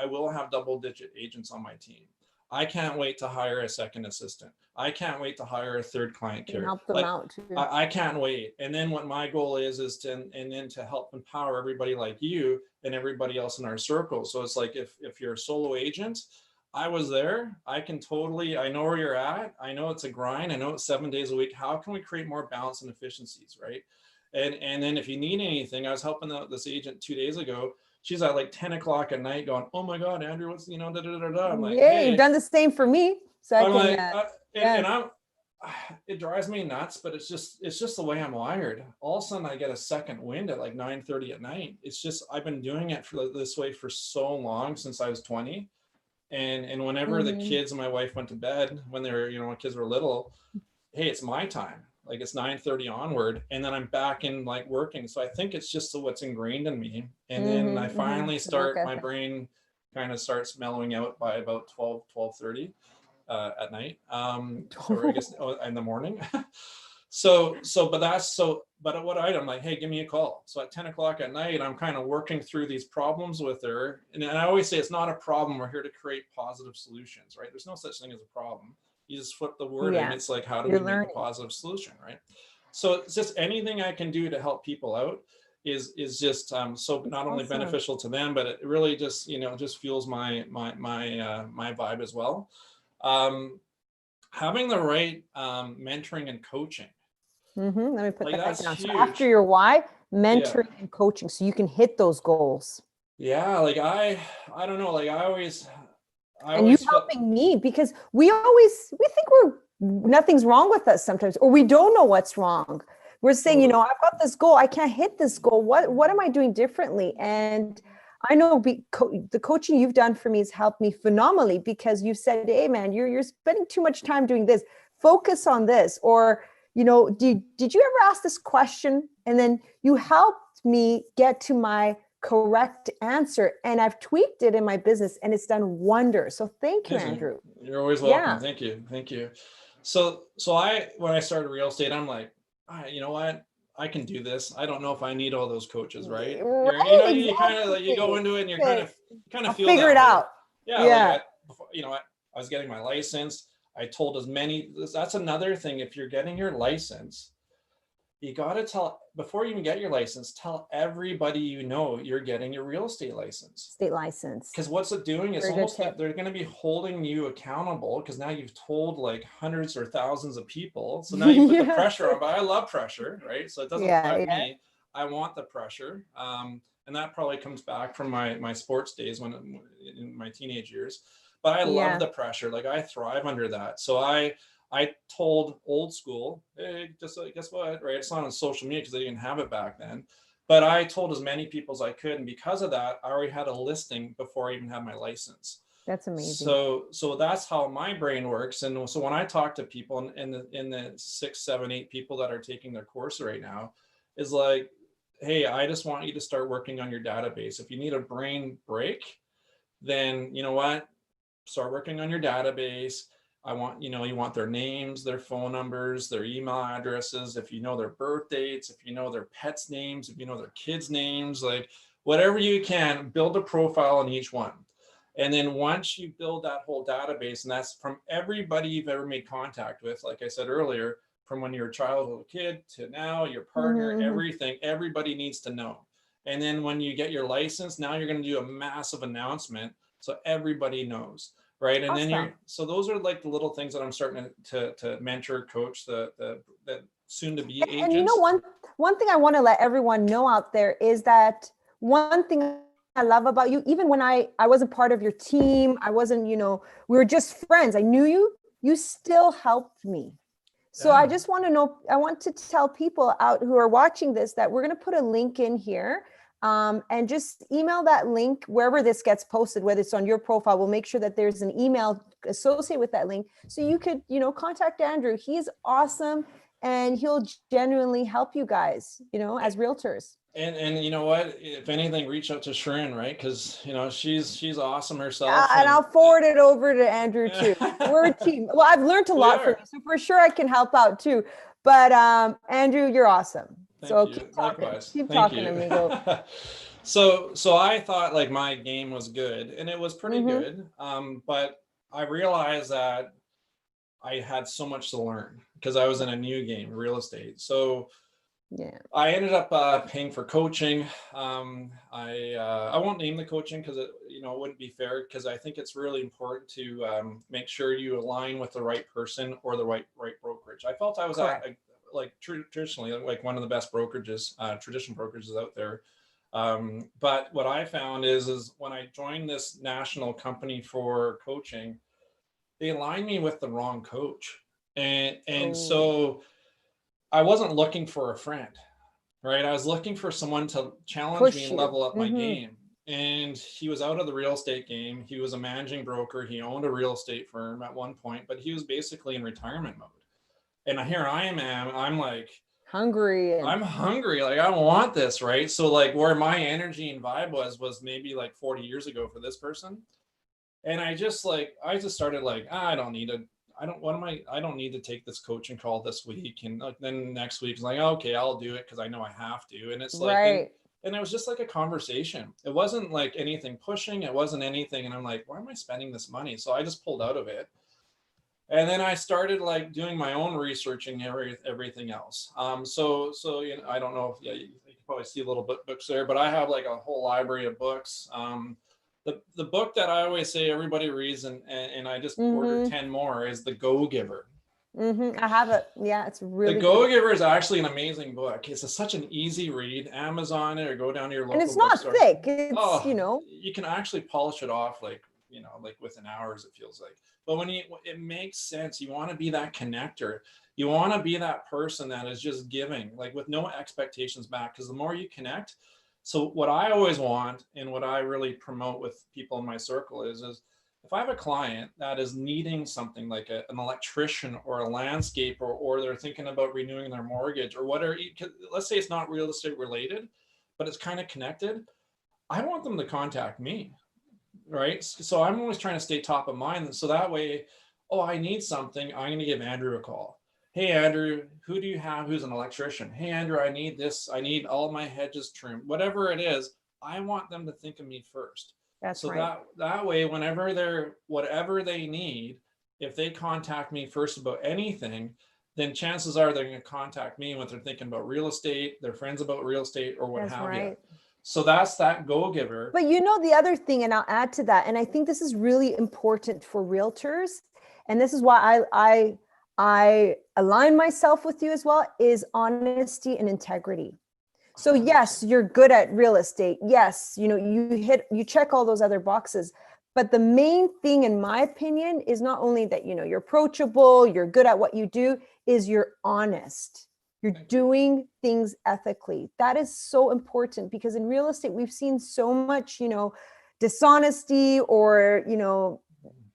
will have double digit agents on my team. I can't wait to hire a second assistant. I can't wait to hire a third client You can care. help them Like out too. I can't wait. And then what my goal is to, and then to help empower everybody like you and everybody else in our circle. So it's like, if you're a solo agent, I was there. I can totally, I know where you're at. I know it's a grind. I know it's 7 days a week. How can we create more balance and efficiencies, right? And then if you need anything, I was helping out this agent 2 days ago. She's at like 10 o'clock at night going, oh my God, Andrew, what's, da, da, da, da. I'm like, Yeah, you've hey, done the same for me. So I I'm can, like, yeah. and I'm, it drives me nuts, but it's just the way I'm wired. All of a sudden I get a second wind at like 9:30 at night. It's just, I've been doing it for this way for so long, since I was 20. And whenever the Mhm. kids and my wife went to bed, when they were, when kids were little, hey, it's my time. Like it's 9:30 onward, and then I'm back in like working. So I think it's just what's ingrained in me. And then I finally The work my ethic. brain kind of starts mellowing out by about 12:30 at night, or I guess in the morning. But what I'm like, hey, give me a call. So at 10 o'clock at night, I'm kind of working through these problems with her. And I always say it's not a problem. We're here to create positive solutions, right? There's no such thing as a problem. You just flip the wording. Yeah, It's like, how do we you're make a learning. positive solution, right? So it's just anything I can do to help people out is just so It's not only awesome. beneficial to them, but it really just just fuels my vibe as well. Um, Having the right mentoring and coaching, Let me put like that that's down. So after huge. your why, Yeah, mentoring and coaching, so you can hit those goals. yeah. Like I don't know. Like I And you always felt. helping me, because we think nothing's wrong with us sometimes, or we don't know what's wrong. We're saying, Totally. I've got this goal, I can't hit this goal. What am I doing differently? And I know the coaching you've done for me has helped me phenomenally, because you said, hey man, you're spending too much time doing this. Focus on this. Or, did you ever ask this question? And then you helped me get to my correct answer, and I've tweaked it in my business, and it's done wonders. So thank you, Amazing. Andrew. You're always welcome. Yeah. Thank you. Thank you. So when I started real estate, I'm like, you know what? I can do this. I don't know if I need all those coaches, right? Right, You kind of like, you go exactly. into it and you're Okay, kind I'll of feel figure that it way. out. Yeah. Like Yeah. I was getting my license. I told that's another thing. If you're getting your license, you got to tell, before you even get your license, tell everybody you're getting your real estate license. State license. Because what's it doing? It's Very good almost tip. that they're going to be holding you accountable, because now you've told like hundreds or thousands of people. So now you put the Yes. pressure on. But I love pressure, right? So it doesn't Yeah, affect yeah, me. I want the pressure, and that probably comes back from my sports days when in my teenage years. But I love yeah. the pressure. Like I thrive under that. So I told old school, hey, just guess what, right? It's not on social media because they didn't have it back then. But I told as many people as I could, and because of that, I already had a listing before I even had my license. That's amazing. So that's how my brain works. And so when I talk to people in the 6, 7, 8 people that are taking their course right now, is like, hey, I just want you to start working on your database. If you need a brain break, then you know what? Start working on your database. I want, you want their names, their phone numbers, their email addresses. If you know their birth dates, if you know their pets' names, if you know their kids' names, like whatever you can, build a profile on each one. And then once you build that whole database, and that's from everybody you've ever made contact with, like I said earlier, from when you're a childhood kid to now, your partner, Mhm. everything, everybody needs to know. And then when you get your license, now you're going to do a massive announcement so everybody knows, right? And then Awesome. so those are like the little things that I'm starting to mentor, coach the soon to be And agents. one thing I want to let everyone know out there is that one thing I love about you, even when I wasn't part of your team, I wasn't, we were just friends. I knew you still helped me. So I Yeah. just want to know, I want to tell people out who are watching this that we're going to put a link in here, and just email that link wherever this gets posted, whether it's on your profile. We'll make sure that there's an email associated with that link. So you could, contact Andrew. He's awesome, and he'll genuinely help you guys, as realtors. And you know what? If anything, reach out to Sharon, right? Because she's awesome Yeah, herself, and and I'll forward it over to Andrew too. We're a team. Well, I've learned a we lot from are. you, so for sure I can help out too. But Andrew, you're awesome. Thank So you. Likewise. keep Thank talking, you. amigo. So I thought like my game was good, and it was pretty Mm-hmm. good. But I realized that I had so much to learn because I was in a new game, real estate. So Yeah. I ended up paying for coaching. I won't name the coaching because it wouldn't be fair, because I think it's really important to make sure you align with the right person or the right brokerage. I felt I was at Correct. like traditionally like one of the best brokerages, traditional brokerages out there. But what I found is when I joined this national company for coaching, they aligned me with the wrong coach, and Oh, so I wasn't looking for a friend, right? I was looking for someone to challenge me push and you. level up my Mm-hmm. game. And he was out of the real estate game. He was a managing broker. He owned a real estate firm at one point, but he was basically in retirement mode. And here I am, I'm like, Hungry and I'm hungry. Like, I want this, right? So like where my energy and vibe was maybe like 40 years ago for this person. And I just started like, I don't need to, I don't, what am I don't need to take this coaching call this week. And like, then next week it's like, okay, I'll do it because I know I have to. And it's like, and right. and it was just like a conversation. It wasn't like anything pushing. It wasn't anything. And I'm like, why am I spending this money? So I just pulled out of it. And then I started like doing my own researching everything else. So I don't know if, yeah, you can probably see little books there, but I have like a whole library of books. The book that I always say everybody reads, and I just ordered Mm-hmm. 10 more, is The Go Giver. Mm-hmm. I have it. Yeah, it's The really Go good. Giver is actually an amazing book. Such an easy read. Amazon it, or go down to your And local it's not bookstore. thick. It's, Oh, you can actually polish it off like within hours, it feels like. But it makes sense. You want to be that connector. You want to be that person that is just giving, like with no expectations back. Because the more you connect, so what I always want and what I really promote with people in my circle is if I have a client that is needing something like an electrician or a landscaper, or they're thinking about renewing their mortgage or whatever, let's say it's not real estate related, but it's kind of connected, I want them to contact me, right? So I'm always trying to stay top of mind. So that way, oh, I need something, I'm going to give Andrew a call. Hey, Andrew, who do you have who's an electrician? Hey, Andrew, I need this. I need all my hedges trimmed. Whatever it is, I want them to think of me first. that's So right. that way, whenever they're whatever they need, if they contact me first about anything, then chances are they're going to contact me when they're thinking about real estate, their friends about real estate, or what That's have you. right. So that's that go giver. But you know, the other thing, and I'll add to that, and I think this is really important for realtors, and this is why I align myself with you as well, is honesty and integrity. So 100%. yes, you're good at real estate. Yes, you check all those other boxes. But the main thing, in my opinion, is not only that, you're approachable, you're good at what you do, is you're honest. You're Thank you. doing things ethically. That is so important, because in real estate, we've seen so much, dishonesty, or,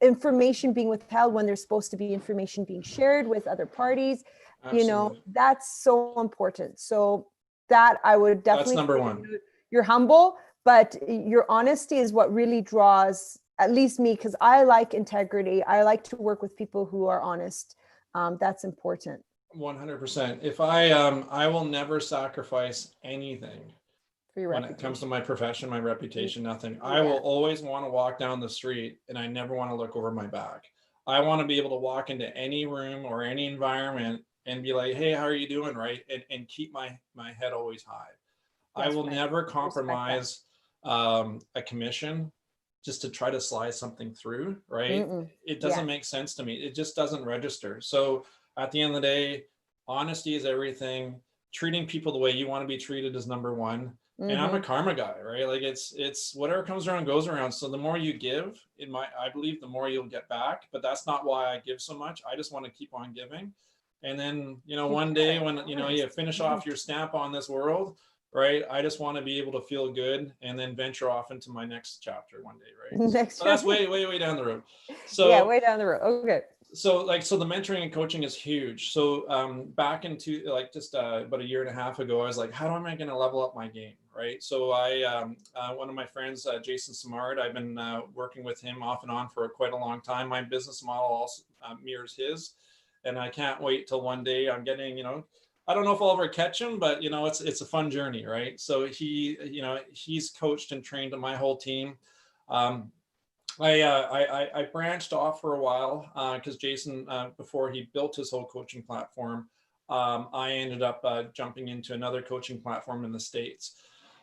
information being withheld when there's supposed to be information being shared with other parties. Absolutely. That's so important. So that I would That's definitely number say, one. you're humble, but your honesty is what really draws, at least me, because I like integrity. I like to work with people who are honest. That's important. 100%. I will never sacrifice anything For your when it comes to reputation. my profession, my reputation, nothing. I Yeah, will always want to walk down the street and I never want to look over my back. I want to be able to walk into any room or any environment and be like, hey, how are you doing? Right. And keep my head always high. I that's will right. never Respect that. compromise a commission just to try to slide something through, right? Mm-mm. It doesn't Yeah. make sense to me. It just doesn't register. So at the end of the day, honesty is everything. Treating people the way you want to be treated is number one. And I'm a Mm-hmm. karma guy, right? Like it's whatever comes around goes around. So the more you give, I believe the more you'll get back. But that's not why I give so much. I just want to keep on giving. And then, Keep one day giving. when you Honest. finish Mhm. off your stamp on this world, right? I just want to be able to feel good and then venture off into my next chapter one day, right? So, Next but that's chapter. way, way, way down the road. Yeah, So way down the road. Okay. So the mentoring and coaching is huge. So back into like just about a year and a half ago, I was like, how am I going to level up my game? Right. So one of my friends, Jason Samard, I've been working with him off and on for quite a long time. My business model also mirrors his, and I can't wait till one day I'm getting, I don't know if I'll ever catch him, but it's a fun journey. Right. So he's coached and trained my whole team. Um, I branched off for a while because Jason, before he built his whole coaching platform, I ended up jumping into another coaching platform in the States.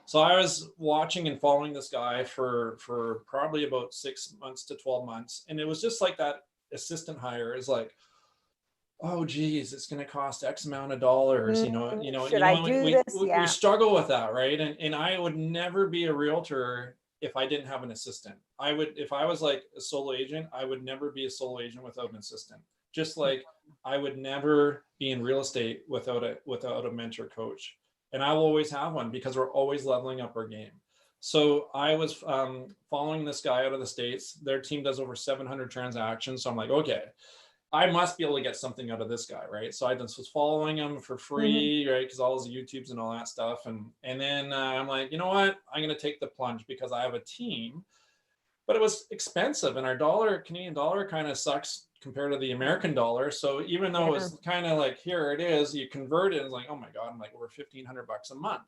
So I was watching and following this guy for probably about 6 months to 12 months, and it was just like that assistant hire is like, oh geez, it's going to cost X amount of dollars. Should I do this? We Yeah. struggle with that, right? And I would never be a realtor if I didn't have an assistant. If I was like a solo agent, I would never be a solo agent without an assistant. Just like I would never be in real estate without a mentor coach. And I will always have one because we're always leveling up our game. So I was following this guy out of the States. Their team does over 700 transactions. So I'm like, okay, I must be able to get something out of this guy, right? So I just was following him for free, right? Because all his YouTubes and all that stuff, and then I'm like, you know what? I'm gonna take the plunge because I have a team, but it was expensive, and our Canadian dollar, kind of sucks compared to the American dollar. So even though it was kind of like, here it is, you convert it, it's like, oh my god, I'm like over $1,500 a month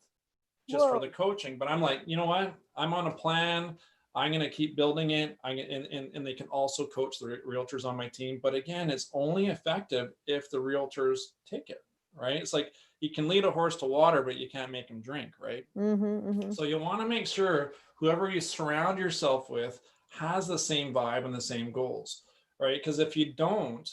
just for Whoa. the coaching. But I'm like, you know what? I'm on a plan. I'm going to keep building it. And they can also coach the realtors on my team. But again, it's only effective if the realtors take it, right? It's like you can lead a horse to water, but you can't make him drink, right? So you want to make sure whoever you surround yourself with has the same vibe and the same goals, right? Because if you don't,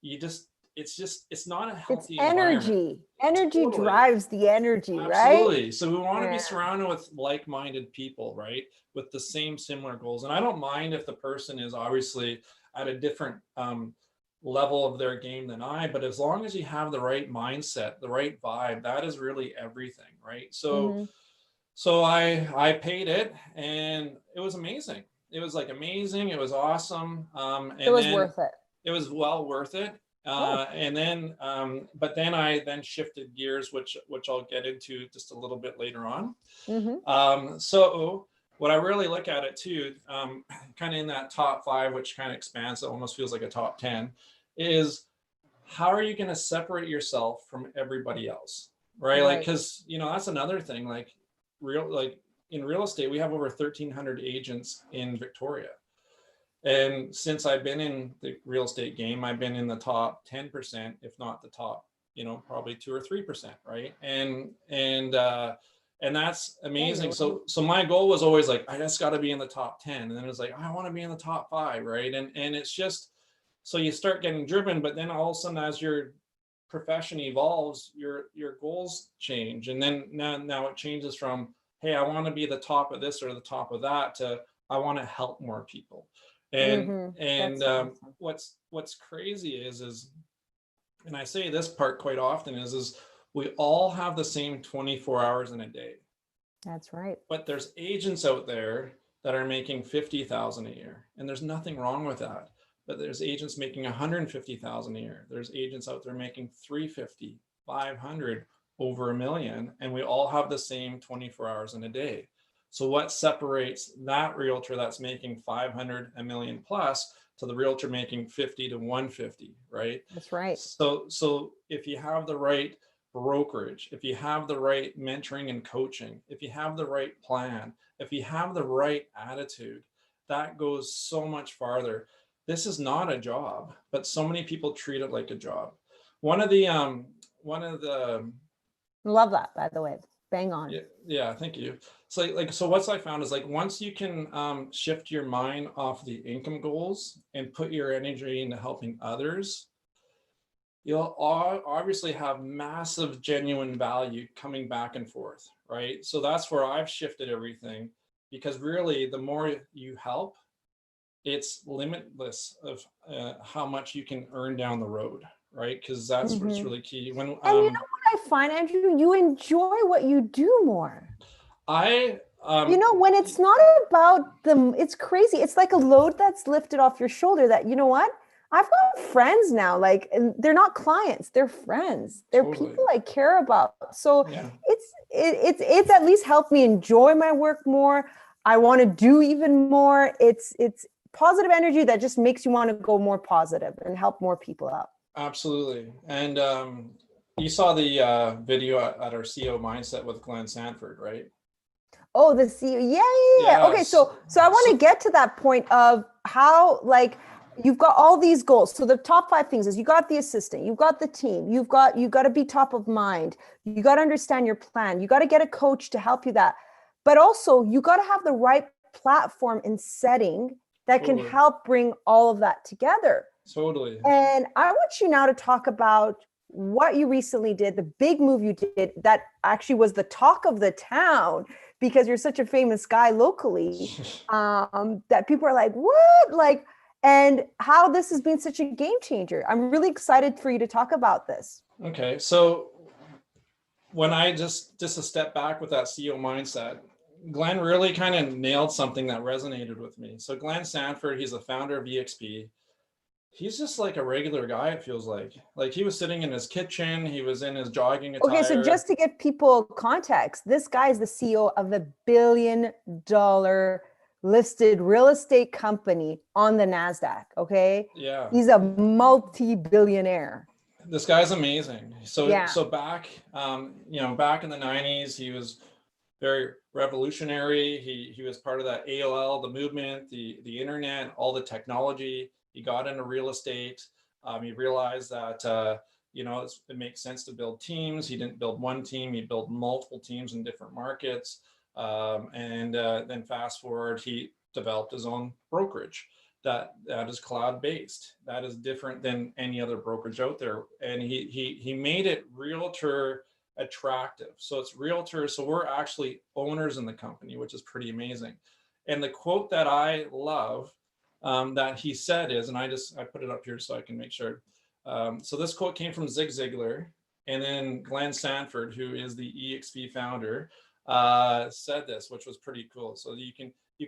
you just, it's not a It's healthy environment. energy. Energy Totally. drives the energy, right? Absolutely. So we want to be Yeah. surrounded with like-minded people, right? With the same similar goals. And I don't mind if the person is obviously at a different level of their game than I, but as long as you have the right mindset, the right vibe, that is really everything, right? So I paid it, and it was amazing. It was like amazing. It was awesome. It And was then worth it. it was well worth it. Good. And then, but then I then shifted gears, which I'll get into just a little bit later on. So what I really look at it too, kind of in that top 5, which kind of expands, it almost feels like a top 10, is how are you going to separate yourself from everybody else, right? Like, Right. because that's another thing. Like in real estate, we have over 1,300 agents in Victoria. And since I've been in the real estate game, I've been in the top 10%, if not the top, probably 2 or 3%, right? And that's Yeah, amazing. you're right. So my goal was always like, I just got to be in the top 10. And then it was like, I want to be in the top 5, right? And it's just, so you start getting driven, but then all of a sudden, as your profession evolves, your goals change. And then now it changes from, hey, I want to be the top of this or the top of that, to I want to help more people. And That's awesome. what's crazy is and I say this part quite often is we all have the same 24 hours in a day, That's right. but there's agents out there that are making 50,000 a year, and there's nothing wrong with that. But there's agents making 150,000 a year. There's agents out there making 350, 500, over $1 million, and we all have the same 24 hours in a day. So what separates that realtor that's making 500, $1 million plus, to the realtor making 50 to 150, right? That's right. So if you have the right brokerage, if you have the right mentoring and coaching, if you have the right plan, if you have the right attitude, that goes so much farther. This is not a job, but so many people treat it like a job. One of the Love that, by the way. Bang on. yeah, thank you. So what I found is, like, once you can shift your mind off the income goals and put your energy into helping others, you'll obviously have massive genuine value coming back and forth, right? So that's where I've shifted everything, because really the more you help, it's limitless of how much you can earn down the road, right? Because that's what's really key. When And you know what I find, Andrew? You enjoy what you do more. I When it's not about it's crazy. It's like a load that's lifted off your shoulder that, you know what? I've got friends now, like, and they're not clients, they're friends. They're Totally. people I care about. So Yeah. it's at least helped me enjoy my work more. I want to do even more. It's positive energy that just makes you want to go more positive and help more people out. Absolutely. And you saw the video at our CEO Mindset with Glenn Sanford, right? Oh, the CEO. Yeah, yeah, yeah. Okay, Yes. so I want to So, get to that point of how, like, you've got all these goals. So the top 5 things is you got the assistant, you've got the team, you got to be top of mind, you got to understand your plan, you got to get a coach to help you that. But also you got to have the right platform and setting that can totally. help bring all of that together. Totally. And I want you now to talk about what you recently did, the big move you did that actually was the talk of the town because you're such a famous guy locally, that people are like, what? Like, and how this has been such a game changer. I'm really excited for you to talk about this. Okay. So when I just a step back with that CEO mindset, Glenn really kind of nailed something that resonated with me. So Glenn Sanford, he's the founder of EXP. He's just like a regular guy, it feels like. Like he was sitting in his kitchen, he was in his jogging Okay, so attire. just to give people context, this guy is the CEO of a $1 billion listed real estate company on the NASDAQ. Okay. Yeah. He's a multi-billionaire. This guy's amazing. So Yeah. so back back in the 90s, he was very revolutionary. He was part of that AOL, the movement, the internet, all the technology. He got into real estate. He realized that it makes sense to build teams. He didn't build one team; he built multiple teams in different markets. And then fast forward, he developed his own brokerage that is cloud based. That is different than any other brokerage out there. And he made it realtor attractive. So it's realtors. So we're actually owners in the company, which is pretty amazing. And the quote that I love that he said is, and I put it up here so I can make sure. So this quote came from Zig Ziglar, and then Glenn Sanford, who is the EXP founder, said this, which was pretty cool. So you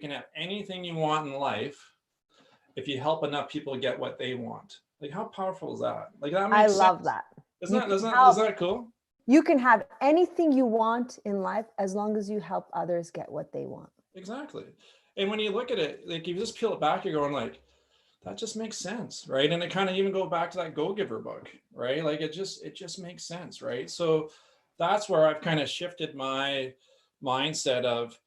can have anything you want in life if you help enough people get what they want. Like how powerful is that? Like that I makes love sense. that. Isn't You that can isn't that, is help, that cool? you can have anything you want in life as long as you help others get what they want. Exactly. And when you look at it, like you just peel it back, you're going like, that just makes sense, right? And it kind of even go back to that Go Giver book, right? Like it just makes sense, right? So that's where I've kind of shifted my mindset of,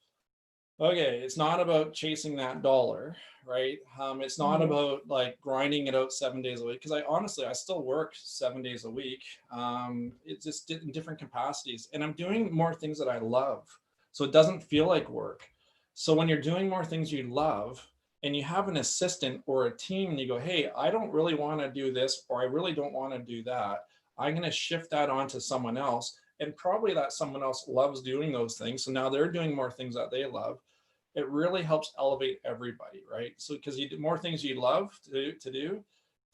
okay, it's not about chasing that dollar, right? It's not about like grinding it out 7 days a week. Because I still work 7 days a week. It's just in different capacities, and I'm doing more things that I love, so it doesn't feel like work. So when you're doing more things you love, and you have an assistant or a team, and you go, hey, I don't really want to do this, or I really don't want to do that. I'm going to shift that onto someone else, and probably that someone else loves doing those things. So now they're doing more things that they love. It really helps elevate everybody, right? So because you do more things you love to do,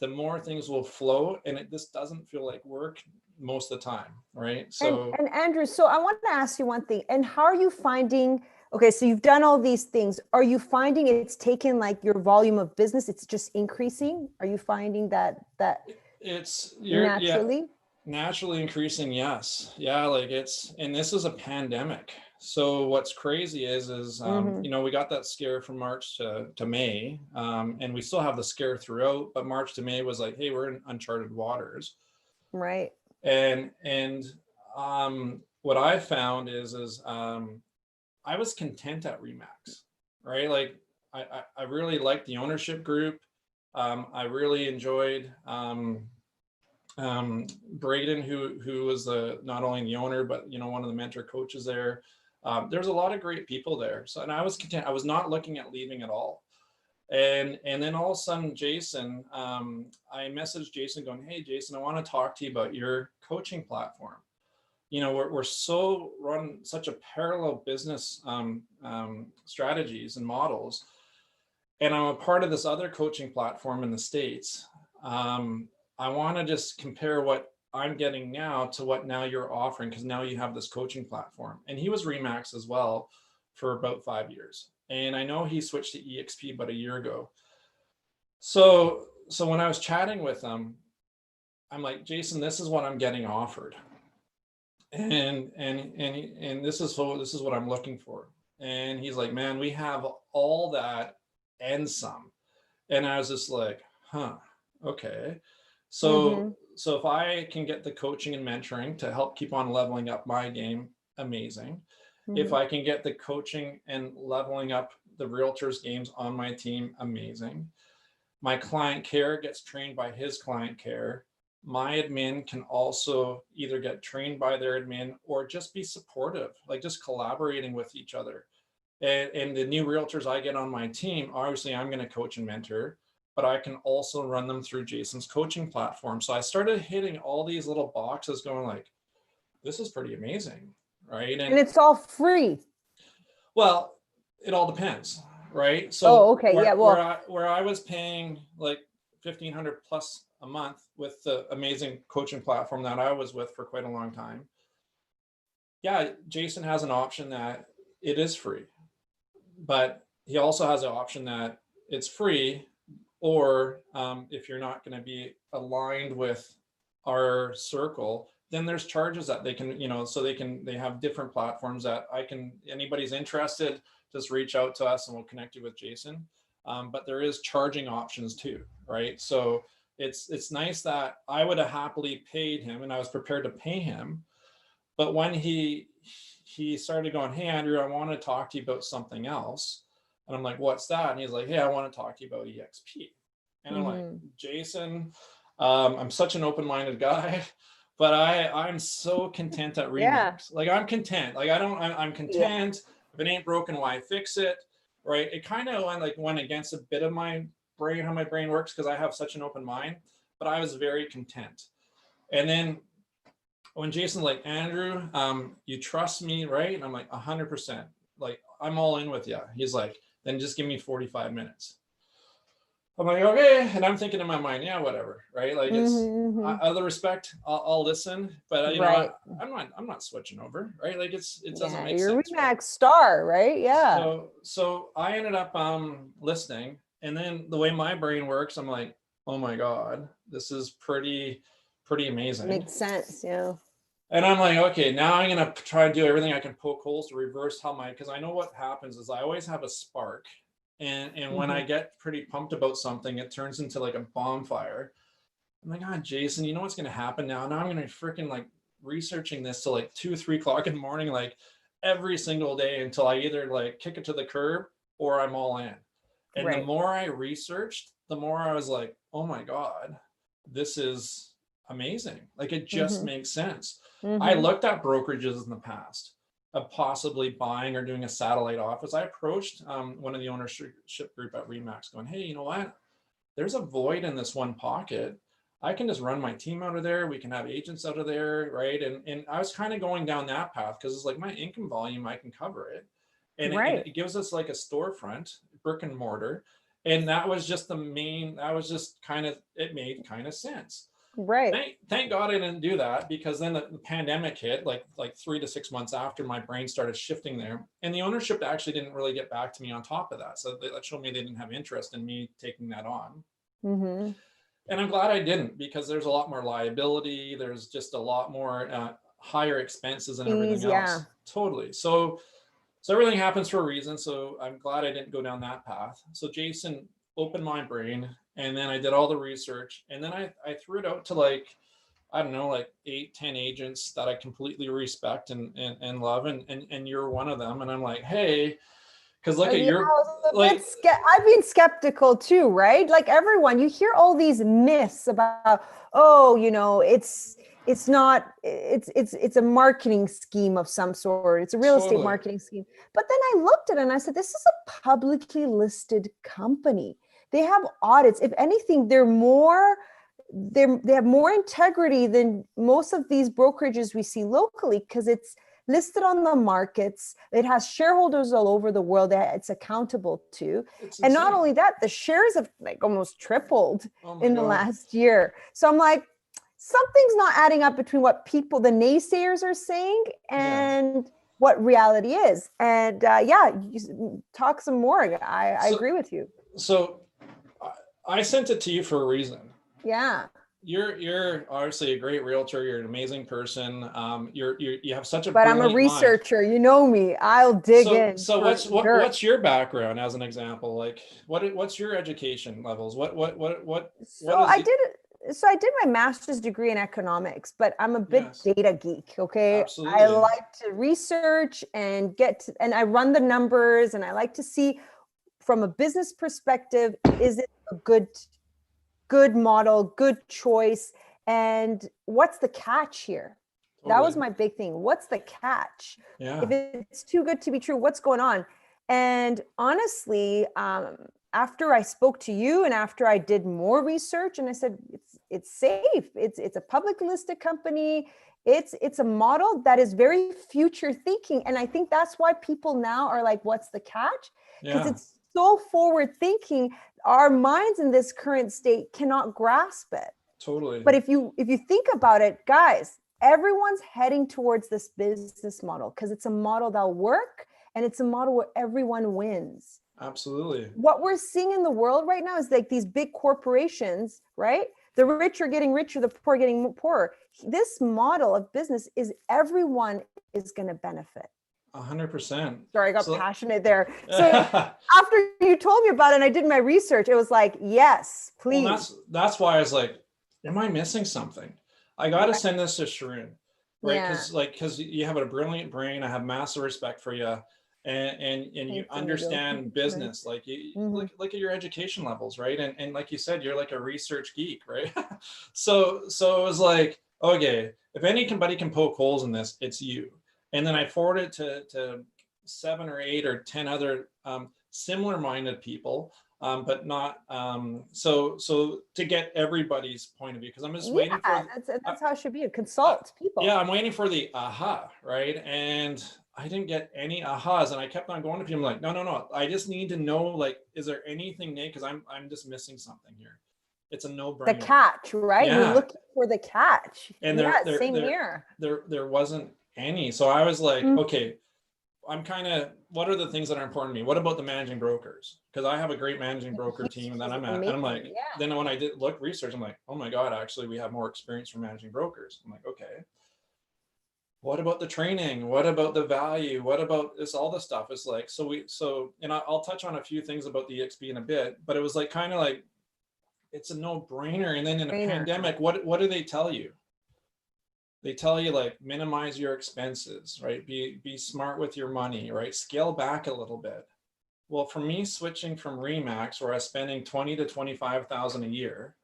the more things will flow, and it just doesn't feel like work most of the time, right? So And Andrew, so I want to ask you one thing. And how are you finding, okay, so you've done all these things. Are you finding it's taken like your volume of business, it's just increasing? Are you finding that yeah, naturally? naturally increasing, yes. Yeah, like and this is a pandemic. So what's crazy is Mm-hmm. we got that scare from March to May, and we still have the scare throughout, but March to May was like, hey, we're in uncharted waters. Right. And what I found is I was content at Remax, right? Like I really liked the ownership group. I really enjoyed Braden, who was not only the owner but one of the mentor coaches there. There's a lot of great people there. So, and I was content. I was not looking at leaving at all. And then all of a sudden, Jason, I messaged Jason going, hey, Jason, I want to talk to you about your coaching platform. We're so run such a parallel business strategies and models. And I'm a part of this other coaching platform in the States. I want to just compare what I'm getting now to what now you're offering, because now you have this coaching platform. And he was Remax as well for about 5 years. And I know he switched to EXP about a year ago. So so when I was chatting with him, I'm like, Jason, this is what I'm getting offered. And this is what I'm looking for. And he's like, man, we have all that and some. And I was just like, huh, okay. So so if I can get the coaching and mentoring to help keep on leveling up my game, amazing. If I can get the coaching and leveling up the realtors games on my team, amazing. My client care gets trained by his client care. My admin can also either get trained by their admin or just be supportive, like just collaborating with each other. And the new realtors I get on my team, obviously I'm going to coach and mentor, but I can also run them through Jason's coaching platform. So I started hitting all these little boxes going like, this is pretty amazing, right? And And it's all free. well, it all depends, right? Oh, So okay. Yeah. Well, where I was paying like 1,500 plus a month with the amazing coaching platform that I was with for quite a long time. Yeah, Jason has an option that it is free, but he also has an option that it's free, or if you're not going to be aligned with our circle, then there's charges that they can, so they have different platforms that anybody's interested, just reach out to us and we'll connect you with Jason. But there is charging options too, right? So it's nice that I would have happily paid him and I was prepared to pay him. But when he started going, hey, Andrew, I want to talk to you about something else. And I'm like, what's that? And he's like, hey, I want to talk to you about EXP. And I'm like, Jason, I'm such an open-minded guy, but I'm so content at yeah. Remax. Like I'm content. Like I'm content. If it ain't broken, why fix it? Right. It kind of went against a bit of my brain, how my brain works, because I have such an open mind, but I was very content. And then when Jason's like, Andrew, you trust me, right? And I'm like, 100%. Like, I'm all in with you. He's like, then just give me 45 minutes. I'm like, okay. And I'm thinking in my mind, yeah, whatever, right? Like, it's out of the respect, I'll listen, but Right. I'm not switching over, right? Like, it doesn't Yeah. make You're sense, right? Remax star, right? Yeah. So I ended up listening, and then the way my brain works, I'm like, oh my God, this is pretty amazing. Makes sense. Yeah. And I'm like, okay, now I'm going to try and do everything I can poke holes to reverse because I know what happens is I always have a spark. And when I get pretty pumped about something, it turns into like a bonfire. I'm like, God, Jason, you know what's going to happen now? Now I'm going to freaking like researching this till like 2 or 3 o'clock in the morning, like every single day until I either like kick it to the curb or I'm all in. And the Right. more I researched, the more I was like, oh my God, this is amazing. Like it just makes sense. I looked at brokerages in the past of possibly buying or doing a satellite office. I approached one of the ownership group at Remax going, hey, you know what? There's a void in this one pocket. I can just run my team out of there. We can have agents out of there, right? And I was kind of going down that path because it's like my income volume, I can cover it. And it gives us like a storefront, brick and mortar. And that was just it made kind of sense. Right. Thank God I didn't do that, because then the pandemic hit like 3 to 6 months after my brain started shifting there. And the ownership actually didn't really get back to me on top of that. So that showed me they didn't have interest in me taking that on. And I'm glad I didn't, because there's a lot more liability. There's just a lot more higher expenses and everything else. Totally. So everything happens for a reason. So I'm glad I didn't go down that path. So Jason opened my brain, and then I did all the research, and then I threw it out to like, I don't know, like 8-10 agents that I completely respect and love. And you're one of them. And I'm like, hey, because look at your, like, I've been skeptical too, right? Like everyone, you hear all these myths about, oh, it's not, it's a marketing scheme of some sort. It's a real estate marketing scheme. But then I looked at it and I said, this is a publicly listed company. They have audits. If anything, they have more integrity than most of these brokerages we see locally, because it's listed on the markets. It has shareholders all over the world that it's accountable to. And not only that, the shares have like almost tripled in the last year. So I'm like, something's not adding up between what the naysayers are saying and what reality is. And you talk some more. I agree with you. So I sent it to you for a reason. Yeah. You're obviously a great realtor. You're an amazing person. You have such a But I'm a brilliant mind. researcher. You know me. I'll dig So in so for sure. what's your background as an example? Like what's your education levels? So What is I the, did so I did my master's degree in economics, but I'm a bit yes, data geek, okay? I absolutely. like to research and and I run the numbers, and I like to see from a business perspective, is it a good model, good choice, and what's the catch here? That was Totally. my big thing. What's the catch? Yeah. If it's too good to be true, what's going on? And honestly, after I spoke to you and after I did more research, and I said it's safe. It's a public listed company. It's a model that is very future thinking, and I think that's why people now are like, "What's the catch?" Because Yeah. it's so forward thinking. Our minds in this current state cannot grasp it. Totally. But if you think about it, guys, everyone's heading towards this business model because it's a model that'll work, and it's a model where everyone wins. Absolutely. What we're seeing in the world right now is like these big corporations, right? The rich are getting richer, the poor are getting poorer. This model of business is everyone is going to benefit. 100%. Sorry, I got So passionate there. So after you told me about it and I did my research, it was like, yes, well, please. that's why I was like, am I missing something? I got to send this to Sharon, right? Yeah. Because you have a brilliant brain. I have massive respect for you, and you Thanks, amigo. understand business. Like you Mm-hmm. look at your education levels, right? And like you said, you're like a research geek, right? So it was like, okay, if anybody can poke holes in this, it's you. And then I forwarded to 7 or 8 or 10 other similar minded people, but not so to get everybody's point of view, because I'm just Yeah, waiting for that's how it should be. uh, Consult yeah, people. I'm waiting for the aha, right? And I didn't get any ahas, and I kept on going to people like, no, I just need to know, like, is there anything, Nate? Because I'm just missing something here. It's a no The brainer. catch, right? You're Yeah, looking for the catch. and Yeah, same here. there wasn't any. So I was like, Mm. okay, I'm kind of, what are the things that are important to me? What about the managing brokers? Because I have a great managing broker team that He's I'm at. And I'm like, amazing. Yeah. then when I did look research, I'm like, oh my God, actually, we have more experience from managing brokers. I'm like, okay. What about the training? What about the value? What about this? All this stuff. It's like, and I'll touch on a few things about the EXP in a bit, but it was like kind of like, it's a no brainer. And then in a Trainer. pandemic, what do they tell you? They tell you like minimize your expenses, right? Be smart with your money, right? Scale back a little bit. Well, for me, switching from Remax, where I was spending 20 to 25,000 a year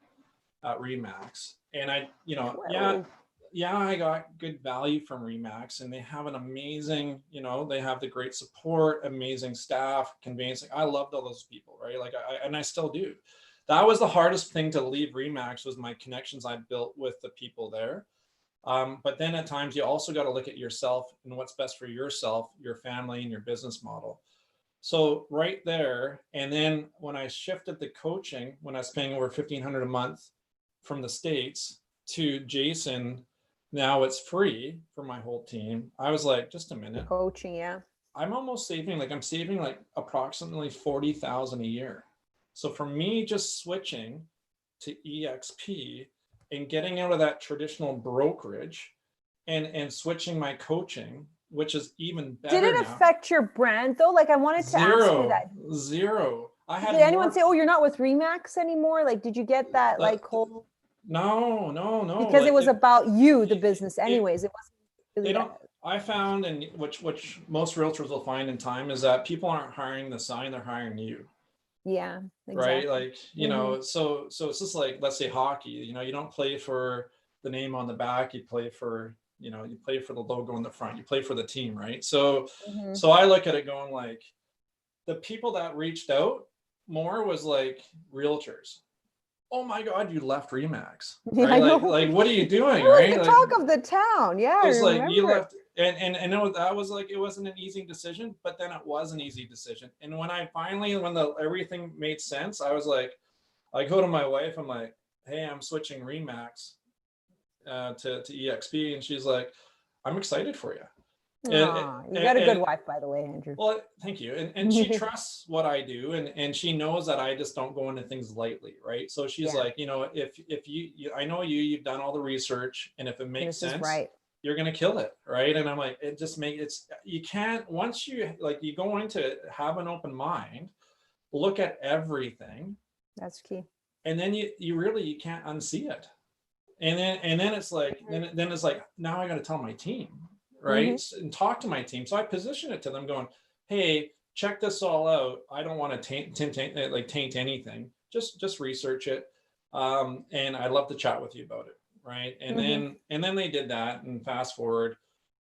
at Remax, and Whoa. yeah, I got good value from Remax, and they have an amazing, they have the great support, amazing staff, conveyancing. I loved all those people, right? Like and I still do. That was the hardest thing to leave Remax, was my connections I built with the people there. But then at times you also got to look at yourself and what's best for yourself, your family, and your business model. So right there, and then when I shifted the coaching, when I was paying over $1,500 a month from the States to Jason, now it's free for my whole team. I was like, just a minute, Coaching, yeah. I'm saving like approximately 40,000 a year. So for me, just switching to EXP and getting out of that traditional brokerage and switching my coaching, which is even Did better it now. affect your brand though? Like I wanted to ask you that. Zero. I Did had anyone more. say, "Oh, you're not with Remax anymore"? Like, did you get that Uh, like whole? no. Because it Like was about you, the it, business, it, anyways. It wasn't they really. don't. I found, and which most realtors will find in time, is that people aren't hiring the sign; they're hiring you. Yeah, Right? exactly. Like Hmm. so it's just like, let's say hockey. You don't play for the name on the back. You play for you play for the logo in the front. You play for the team, right? So Hmm. so I look at it going like, the people that reached out more was like realtors. Oh my God, you left Remax, Yeah, right? I Like, know. like what are you doing, It was right? the Like, talk of the town. Yeah, it I was like you remember. left, and I know that was like, it wasn't an easy decision, but then it was an easy decision. And when I finally, when the everything made sense, I was like, I go to my wife, I'm like, hey, I'm switching Remax to EXP, and she's like, I'm excited for you. Aw, you got a good wife, by the way, Andrew. Well, thank you. And she trusts what I do, and she knows that I just don't go into things lightly, right? So she's Yeah. like, if I know you've done all the research, and if it makes This is sense, right. you're gonna kill it, right? And I'm like, you can't, once you go into it, have an open mind, look at everything, That's key. and then you really you can't unsee it. And then it's like then it's like, now I got to tell my team, right? And talk to my team. So I position it to them going, hey, check this all out. I don't want to taint anything. Just research it. And I'd love to chat with you about it, right? And then they did that, and fast forward,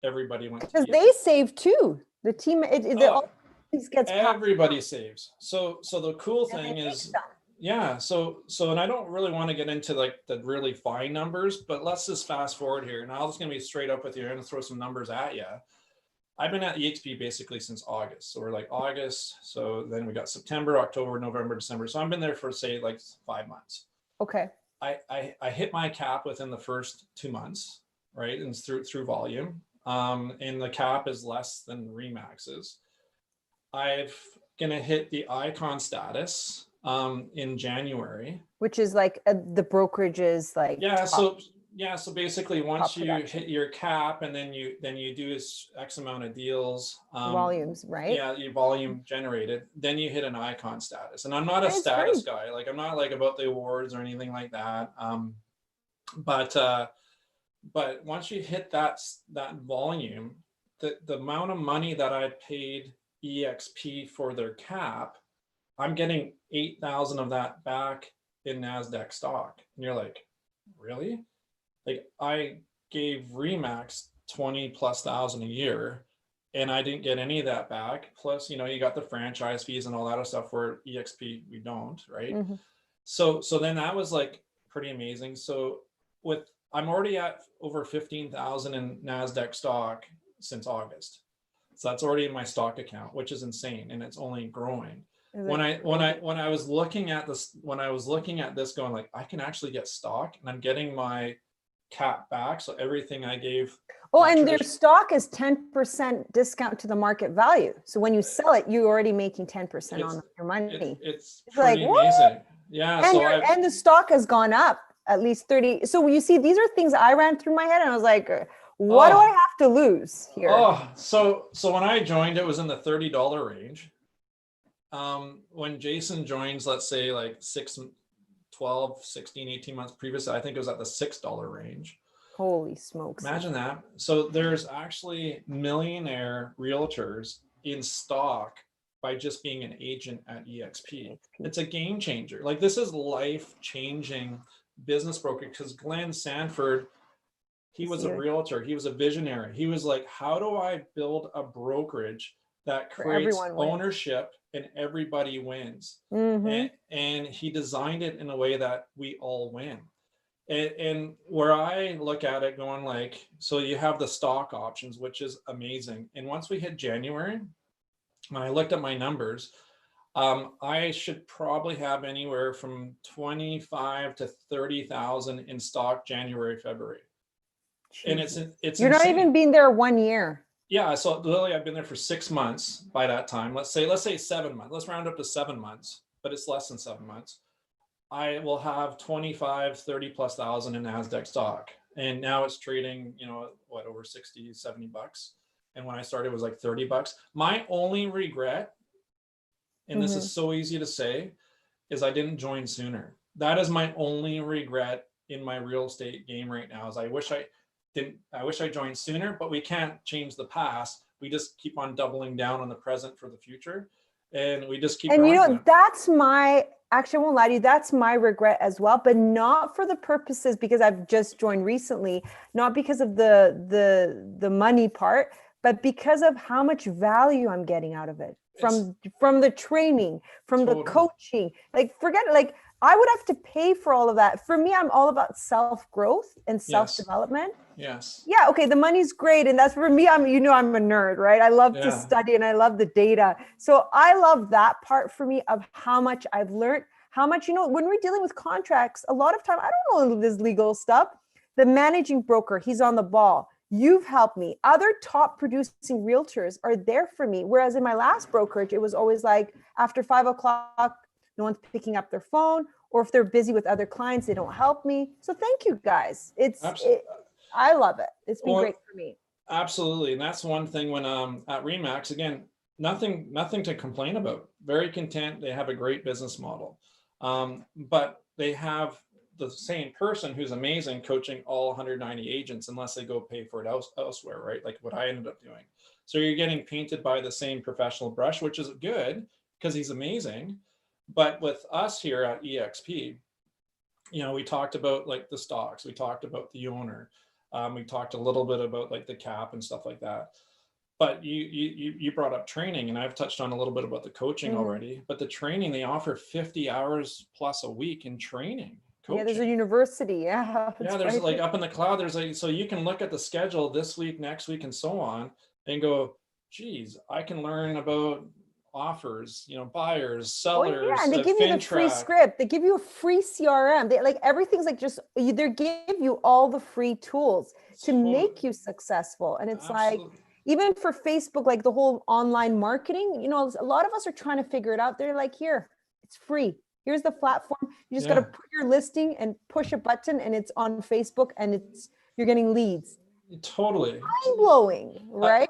everybody went to Because they save too. The team, all these gets everybody saves. So the cool and thing they is, make some. yeah, so and I don't really want to get into like the really fine numbers, but let's just fast forward here. And I'm just going to be straight up with you. I'm going to throw some numbers at you. I've been at EXP basically since August. So we're like August. So then we got September, October, November, December. So I've been there for, say, like 5 months. Okay. I hit my cap within the first 2 months, right? And through volume. And the cap is less than Remax's. I've gonna hit the icon status in January, which is like the brokerage is like so basically once you hit your cap, and then you do X amount of deals, volumes, right? Yeah, your volume generated, then you hit an icon status. And I'm not a status guy, like I'm not like about the awards or anything like that, but once you hit that volume, the amount of money that I paid EXP for their cap, I'm getting 8,000 of that back in NASDAQ stock. And you're like, really? Like, I gave Remax 20,000+ a year, and I didn't get any of that back. Plus, you got the franchise fees and all that other stuff, where EXP, we don't, right? So then that was like pretty amazing. So I'm already at over 15,000 in NASDAQ stock since August. So that's already in my stock account, which is insane, and it's only growing. When I was looking at this going, like, I can actually get stock, and I'm getting my cap back. So everything I gave. Oh, and their stock is 10% discount to the market value. So when you sell it, you're already making 10% on your money. It's pretty amazing. Yeah. And the stock has gone up at least 30. So you see, these are things I ran through my head, and I was like, what do I have to lose here? So when I joined, it was in the $30 range. When Jason joins, let's say like 12, 16, 18 months previous, I think it was at the $6 range. Holy smokes. Imagine that. So there's actually millionaire realtors in stock by just being an agent at EXP. It's a game changer. Like, this is life-changing business broker, because Glenn Sanford, he was a realtor. He was a visionary. He was like, how do I build a brokerage that creates ownership and everybody wins? And he designed it in a way that we all win. And where I look at it going, like, so you have the stock options, which is amazing. And once we hit January, when I looked at my numbers, I should probably have anywhere from 25 to 30,000 in stock January, February. Jesus. And it's you're insane. Not even been there 1 year. Yeah, so literally I've been there for 6 months by that time. Let's say 7 months. Let's round up to 7 months, but it's less than 7 months. I will have 25, 30+ thousand in NASDAQ stock. And now it's trading, over 60, 70 bucks. And when I started, it was like 30 bucks. My only regret, and this is so easy to say, is I didn't join sooner. That is my only regret in my real estate game right now, is I wish I joined sooner, but we can't change the past. We just keep on doubling down on the present for the future. And we just keep going. That's actually, I won't lie to you, that's my regret as well, but not for the purposes, because I've just joined recently, not because of the money part, but because of how much value I'm getting out of it from the training, from the coaching. Like, forget it, like, I would have to pay for all of that. For me, I'm all about self-growth and self-development. Yes. Yeah. Okay. The money's great. And that's for me. I'm a nerd, right? I love to study and I love the data. So I love that part for me of how much I've learned, how much, when we're dealing with contracts, a lot of time, I don't know this legal stuff. The managing broker, he's on the ball. You've helped me. Other top producing realtors are there for me. Whereas in my last brokerage, it was always like after 5 o'clock, no one's picking up their phone, or if they're busy with other clients, they don't help me. So thank you guys. I love it. It's been great Well, for me. absolutely. And that's one thing when at Remax, again, nothing to complain about. Very content. They have a great business model. But they have the same person who's amazing coaching all 190 agents unless they go pay for it elsewhere, right? Like what I ended up doing. So you're getting painted by the same professional brush, which is good because he's amazing. But with us here at EXP, we talked about like the stocks, we talked about the owner, we talked a little bit about like the cap and stuff like that. But you brought up training, and I've touched on a little bit about the coaching already. But the training, they offer 50 hours plus a week in training coaching. Yeah, there's a university. Yeah, yeah, there's like up in the cloud. There's like, so you can look at the schedule this week, next week, and so on, and go, geez, I can learn about offers, buyers, sellers. Oh yeah, and they give you the free script. They give you a free CRM. They like everything's like just they give you all the free tools to make you successful. And it's like even for Facebook, like the whole online marketing, a lot of us are trying to figure it out. They're like, here, it's free. Here's the platform. You just got to put your listing and push a button, and it's on Facebook, and you're getting leads. Totally mind blowing, right?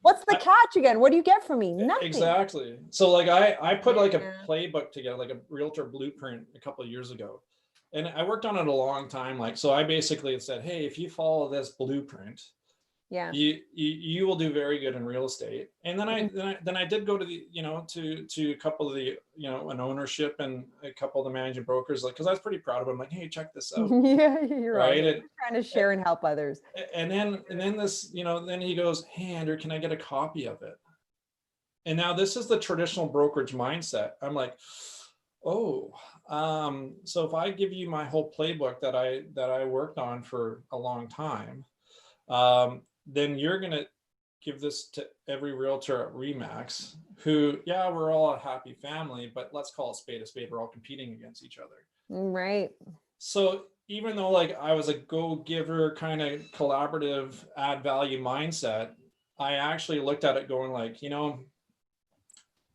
What's the catch again? What do you get from me? Nothing. Exactly. So like I put like a playbook together, like a realtor blueprint a couple of years ago. And I worked on it a long time. Like, so I basically said, hey, if you follow this blueprint, you will do very good in real estate. And then I did go to the, to a couple of the, an ownership and a couple of the managing brokers, like, cause I was pretty proud of them. Like, hey, check this out. Yeah, you're right. You're trying to share and help others. And then this, then he goes, hey, Andrew, can I get a copy of it? And now this is the traditional brokerage mindset. I'm like, oh, so if I give you my whole playbook that I worked on for a long time, then you're going to give this to every realtor at Remax who, we're all a happy family, but let's call it spade a spade. We're all competing against each other. Right. So even though like I was a go-giver kind of collaborative add value mindset, I actually looked at it going like,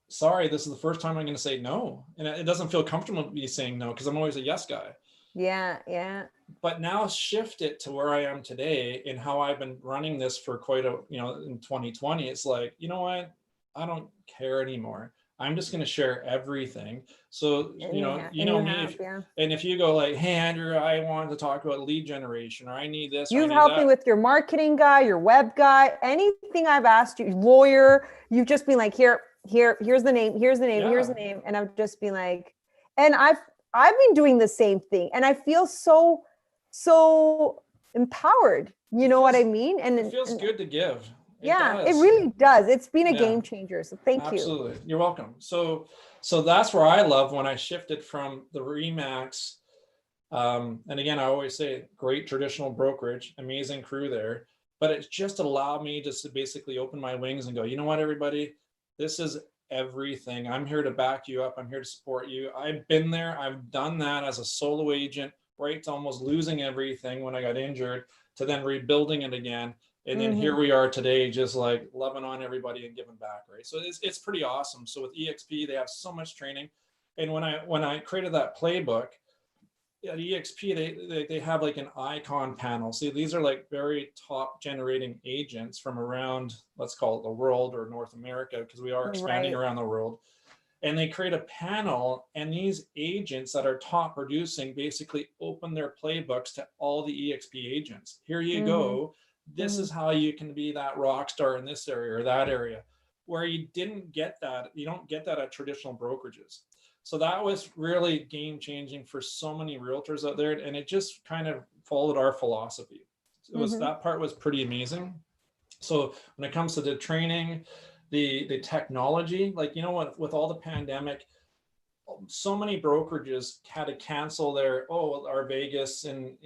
sorry, this is the first time I'm going to say no. And it doesn't feel comfortable to be saying no because I'm always a yes guy. Yeah, yeah. But now shift it to where I am today and how I've been running this for quite a, in 2020, it's like, you know what? I don't care anymore. I'm just going to share everything. So, and if you go like, hey, Andrew, I want to talk about lead generation, or I need this. You've helped me with your marketing guy, your web guy, anything I've asked you, lawyer, you've just been like, here's the name, here's the name, here's the name. And I've just been like, and I've been doing the same thing, and I feel so empowered. You know what I mean? And it feels good to give. It really does. It's been a game changer. So thank you. Absolutely. You're welcome. So that's where I love when I shifted from the Remax. And again, I always say great traditional brokerage, amazing crew there, but it just allowed me just to basically open my wings and go, you know what, everybody, this is everything. I'm here to back you up. I'm here to support you. I've been there. I've done that as a solo agent, right? To almost losing everything when I got injured, to then rebuilding it again. And then here we are today, just like loving on everybody and giving back, right? So it's pretty awesome. So with EXP, they have so much training. And when I created that playbook at EXP, they have like an icon panel. See, these are like very top generating agents from around, let's call it the world or North America, because we are expanding around the world. And they create a panel, and these agents that are top producing basically open their playbooks to all the EXP agents. Here you go. This is how you can be that rock star in this area or that area, where you didn't get that. You don't get that at traditional brokerages. So that was really game changing for so many realtors out there. And it just kind of followed our philosophy. It was, that part was pretty amazing. So when it comes to the training, the technology, like, with all the pandemic, so many brokerages had to cancel our Vegas, and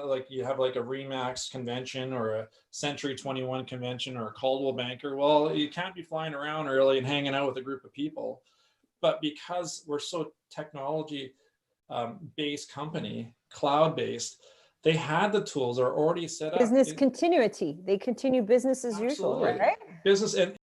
like you have like a Remax convention or a Century 21 convention or a Coldwell Banker. Well, you can't be flying around early and hanging out with a group of people. But because we're so technology based company, cloud based, They had the tools are already set up. Business continuity. They continue business as usual, Absolutely. right? Business, and